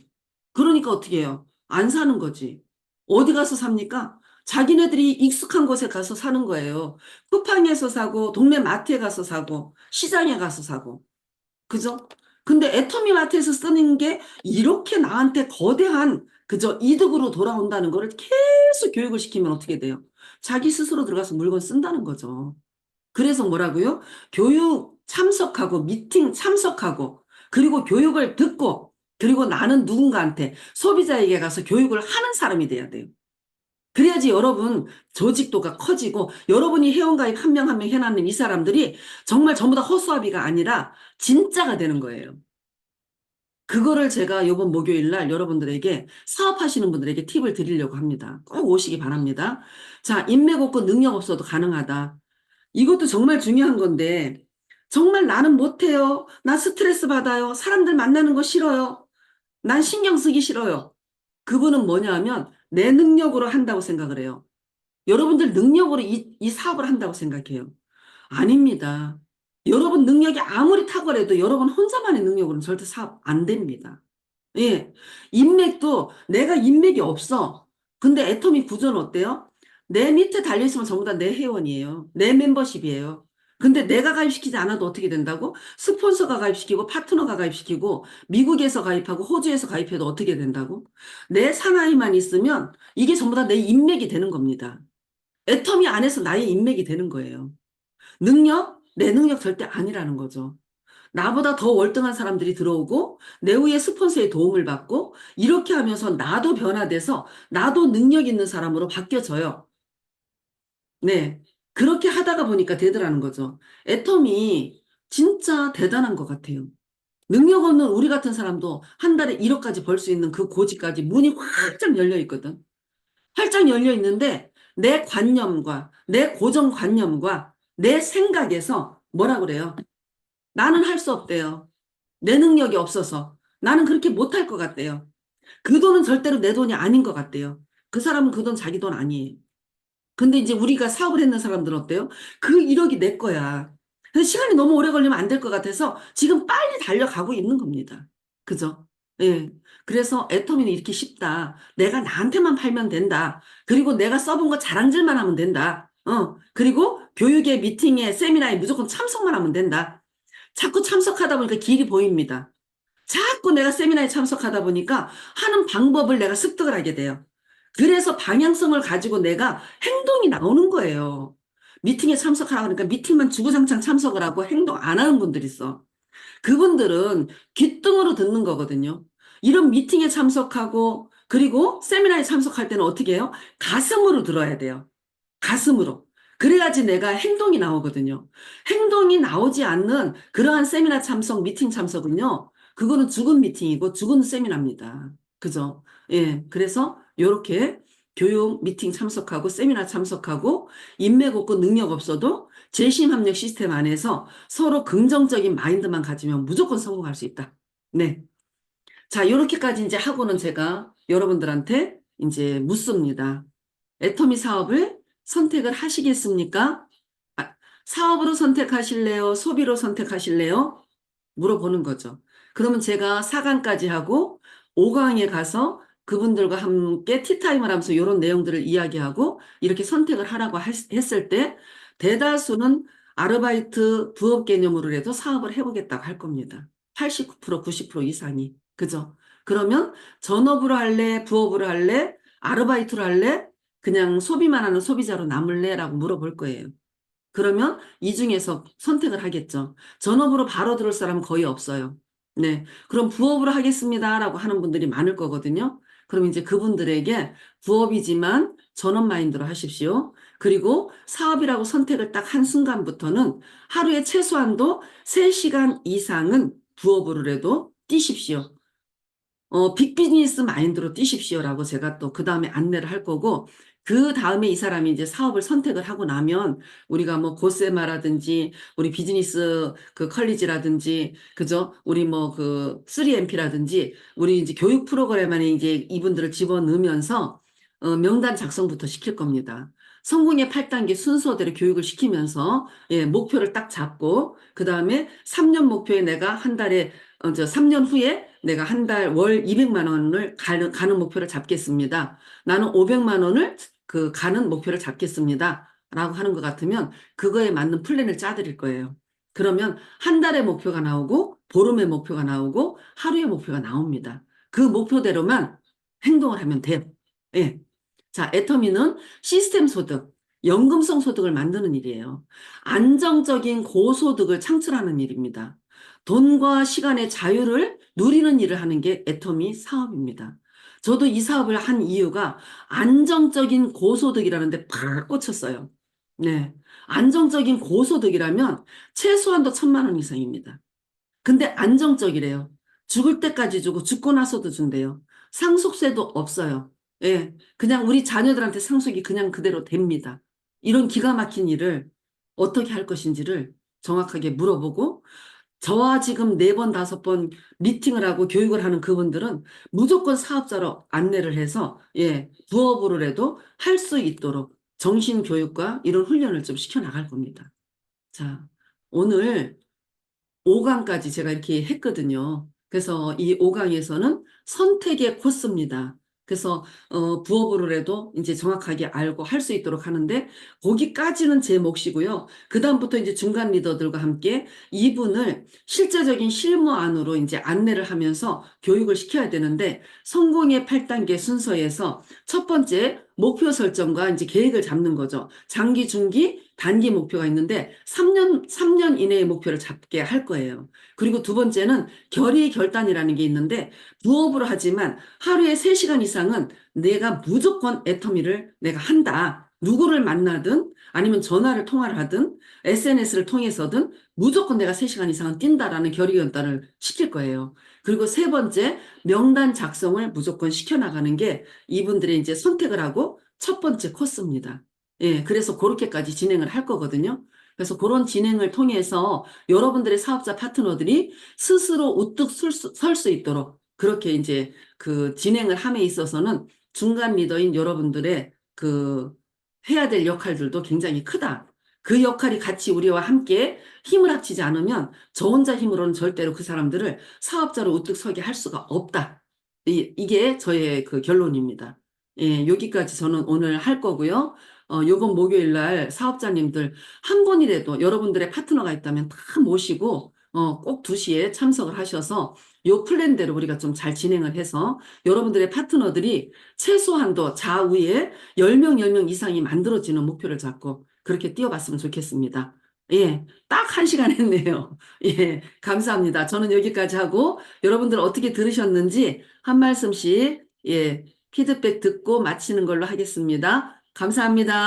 그러니까 어떻게 해요? 안 사는 거지. 어디 가서 삽니까? 자기네들이 익숙한 곳에 가서 사는 거예요. 쿠팡에서 사고, 동네 마트에 가서 사고, 시장에 가서 사고. 그죠? 근데 애터미 마트에서 쓰는 게 이렇게 나한테 거대한, 그죠? 이득으로 돌아온다는 거를 계속 교육을 시키면 어떻게 돼요? 자기 스스로 들어가서 물건 쓴다는 거죠. 그래서 뭐라고요? 교육 참석하고 미팅 참석하고 그리고 교육을 듣고 그리고 나는 누군가한테 소비자에게 가서 교육을 하는 사람이 돼야 돼요. 그래야지 여러분 조직도가 커지고 여러분이 회원가입 한 명 한 명 해놨는 이 사람들이 정말 전부 다 허수아비가 아니라 진짜가 되는 거예요. 그거를 제가 이번 목요일 날 여러분들에게 사업하시는 분들에게 팁을 드리려고 합니다. 꼭 오시기 바랍니다. 자, 인맥 없고 능력 없어도 가능하다. 이것도 정말 중요한 건데, 정말 나는 못해요. 나 스트레스 받아요. 사람들 만나는 거 싫어요. 난 신경 쓰기 싫어요. 그분은 뭐냐 하면 내 능력으로 한다고 생각을 해요. 여러분들 능력으로 이 사업을 한다고 생각해요. 아닙니다. 여러분 능력이 아무리 탁월해도 여러분 혼자만의 능력으로는 절대 사업 안 됩니다. 예. 인맥도 내가 인맥이 없어. 근데 애터미 구조는 어때요? 내 밑에 달려있으면 전부 다 내 회원이에요. 내 멤버십이에요. 근데 내가 가입시키지 않아도 어떻게 된다고? 스폰서가 가입시키고 파트너가 가입시키고 미국에서 가입하고 호주에서 가입해도 어떻게 된다고? 내 사나이만 있으면 이게 전부 다 내 인맥이 되는 겁니다. 애터미 안에서 나의 인맥이 되는 거예요. 능력? 내 능력 절대 아니라는 거죠. 나보다 더 월등한 사람들이 들어오고 내 후에 스폰서의 도움을 받고 이렇게 하면서 나도 변화돼서 나도 능력 있는 사람으로 바뀌어져요. 네. 그렇게 하다가 보니까 되더라는 거죠. 애텀이 진짜 대단한 것 같아요. 능력 없는 우리 같은 사람도 한 달에 1억까지 벌 수 있는 그 고지까지 문이 활짝 열려 있거든. 활짝 열려 있는데 내 관념과 내 고정관념과 내 생각에서 뭐라 그래요? 나는 할 수 없대요. 내 능력이 없어서. 나는 그렇게 못할 것 같대요. 그 돈은 절대로 내 돈이 아닌 것 같대요. 그 사람은 그 돈 자기 돈 아니에요. 근데 이제 우리가 사업을 했는 사람들은 어때요? 그 1억이 내 거야. 근데 시간이 너무 오래 걸리면 안 될 것 같아서 지금 빨리 달려가고 있는 겁니다. 그죠? 예. 그래서 애터미는 이렇게 쉽다. 내가 나한테만 팔면 된다. 그리고 내가 써본 거 자랑질만 하면 된다. 그리고 교육에, 미팅에, 세미나에 무조건 참석만 하면 된다. 자꾸 참석하다 보니까 길이 보입니다. 자꾸 내가 세미나에 참석하다 보니까 하는 방법을 내가 습득을 하게 돼요. 그래서 방향성을 가지고 내가 행동이 나오는 거예요. 미팅에 참석하라 그러니까 미팅만 주구장창 참석을 하고 행동 안 하는 분들이 있어. 그분들은 귓등으로 듣는 거거든요. 이런 미팅에 참석하고 그리고 세미나에 참석할 때는 어떻게 해요? 가슴으로 들어야 돼요. 가슴으로. 그래야지 내가 행동이 나오거든요. 행동이 나오지 않는 그러한 세미나 참석, 미팅 참석은요, 그거는 죽은 미팅이고 죽은 세미나입니다. 그죠? 예. 그래서 요렇게 교육 미팅 참석하고 세미나 참석하고 인맥 없고 능력 없어도 재심합력 시스템 안에서 서로 긍정적인 마인드만 가지면 무조건 성공할 수 있다. 네. 자, 요렇게까지 이제 하고는 제가 여러분들한테 이제 묻습니다. 애터미 사업을 선택을 하시겠습니까? 아, 사업으로 선택하실래요? 소비로 선택하실래요? 물어보는 거죠. 그러면 제가 4강까지 하고 5강에 가서 그분들과 함께 티타임을 하면서 이런 내용들을 이야기하고 이렇게 선택을 하라고 했을 때 대다수는 아르바이트 부업 개념으로 해도 사업을 해보겠다고 할 겁니다. 89%, 90% 이상이. 그죠? 그러면 전업으로 할래? 부업으로 할래? 아르바이트로 할래? 그냥 소비만 하는 소비자로 남을래? 라고 물어볼 거예요. 그러면 이 중에서 선택을 하겠죠. 전업으로 바로 들어올 사람은 거의 없어요. 네. 그럼 부업으로 하겠습니다라고 하는 분들이 많을 거거든요. 그럼 이제 그분들에게 부업이지만 전업 마인드로 하십시오. 그리고 사업이라고 선택을 딱 한 순간부터는 하루에 최소한도 3시간 이상은 부업으로라도 뛰십시오. 빅비즈니스 마인드로 뛰십시오라고 제가 또 그 다음에 안내를 할 거고, 그 다음에 이 사람이 이제 사업을 선택을 하고 나면 우리가 뭐 고세마라든지 우리 비즈니스 그 컬리지라든지 그죠? 우리 뭐 그 3MP라든지 우리 이제 교육 프로그램 안에 이제 이분들을 집어넣으면서 명단 작성부터 시킬 겁니다. 성공의 8단계 순서대로 교육을 시키면서 예, 목표를 딱 잡고 그 다음에 3년 목표에 내가 한 달에 저 3년 후에 내가 한 달 월 200만 원을 가는 목표를 잡겠습니다. 나는 500만 원을 그 가는 목표를 잡겠습니다. 라고 하는 것 같으면 그거에 맞는 플랜을 짜드릴 거예요. 그러면 한 달의 목표가 나오고 보름의 목표가 나오고 하루의 목표가 나옵니다. 그 목표대로만 행동을 하면 돼요. 예. 자, 애터미는 시스템 소득, 연금성 소득을 만드는 일이에요. 안정적인 고소득을 창출하는 일입니다. 돈과 시간의 자유를 누리는 일을 하는 게 애터미 사업입니다. 저도 이 사업을 한 이유가 안정적인 고소득이라는 데 팍 꽂혔어요. 네. 안정적인 고소득이라면 최소한도 1,000만 원 이상입니다. 근데 안정적이래요. 죽을 때까지 주고 죽고 나서도 준대요. 상속세도 없어요. 예. 그냥 우리 자녀들한테 상속이 그냥 그대로 됩니다. 이런 기가 막힌 일을 어떻게 할 것인지를 정확하게 물어보고 저와 지금 4번, 5번 미팅을 하고 교육을 하는 그분들은 무조건 사업자로 안내를 해서, 예, 부업으로라도 할 수 있도록 정신교육과 이런 훈련을 좀 시켜나갈 겁니다. 자, 오늘 5강까지 제가 이렇게 했거든요. 그래서 이 5강에서는 선택의 코스입니다. 그래서 부업으로라도 이제 정확하게 알고 할 수 있도록 하는데 거기까지는 제 몫이고요. 그다음부터 이제 중간 리더들과 함께 이분을 실제적인 실무 안으로 이제 안내를 하면서 교육을 시켜야 되는데 성공의 8단계 순서에서 첫 번째 목표 설정과 이제 계획을 잡는 거죠. 장기, 중기, 단기 목표가 있는데 3년 이내의 목표를 잡게 할 거예요. 그리고 두 번째는 결의 결단이라는 게 있는데 부업으로 하지만 하루에 3시간 이상은 내가 무조건 애터미를 내가 한다. 누구를 만나든 아니면 전화를 통화를 하든 SNS를 통해서든 무조건 내가 3시간 이상은 뛴다라는 결의 결단을 시킬 거예요. 그리고 세 번째 명단 작성을 무조건 시켜나가는 게 이분들이 이제 선택을 하고 첫 번째 코스입니다. 예, 그래서 그렇게까지 진행을 할 거거든요. 그래서 그런 진행을 통해서 여러분들의 사업자 파트너들이 스스로 우뚝 설 수 있도록 그렇게 이제 그 진행을 함에 있어서는 중간 리더인 여러분들의 그 해야 될 역할들도 굉장히 크다. 그 역할이 같이 우리와 함께 힘을 합치지 않으면 저 혼자 힘으로는 절대로 그 사람들을 사업자로 우뚝 서게 할 수가 없다. 이게 저의 그 결론입니다. 예, 여기까지 저는 오늘 할 거고요. 요번 목요일 날 사업자님들 한 분이라도 여러분들의 파트너가 있다면 다 모시고 꼭 2시에 참석을 하셔서 요 플랜대로 우리가 좀 잘 진행을 해서 여러분들의 파트너들이 최소한도 좌우에 10명, 10명 이상이 만들어지는 목표를 잡고 그렇게 뛰어봤으면 좋겠습니다. 예, 딱 1시간 했네요. 예, 감사합니다. 저는 여기까지 하고 여러분들 어떻게 들으셨는지 한 말씀씩 예, 피드백 듣고 마치는 걸로 하겠습니다. 감사합니다.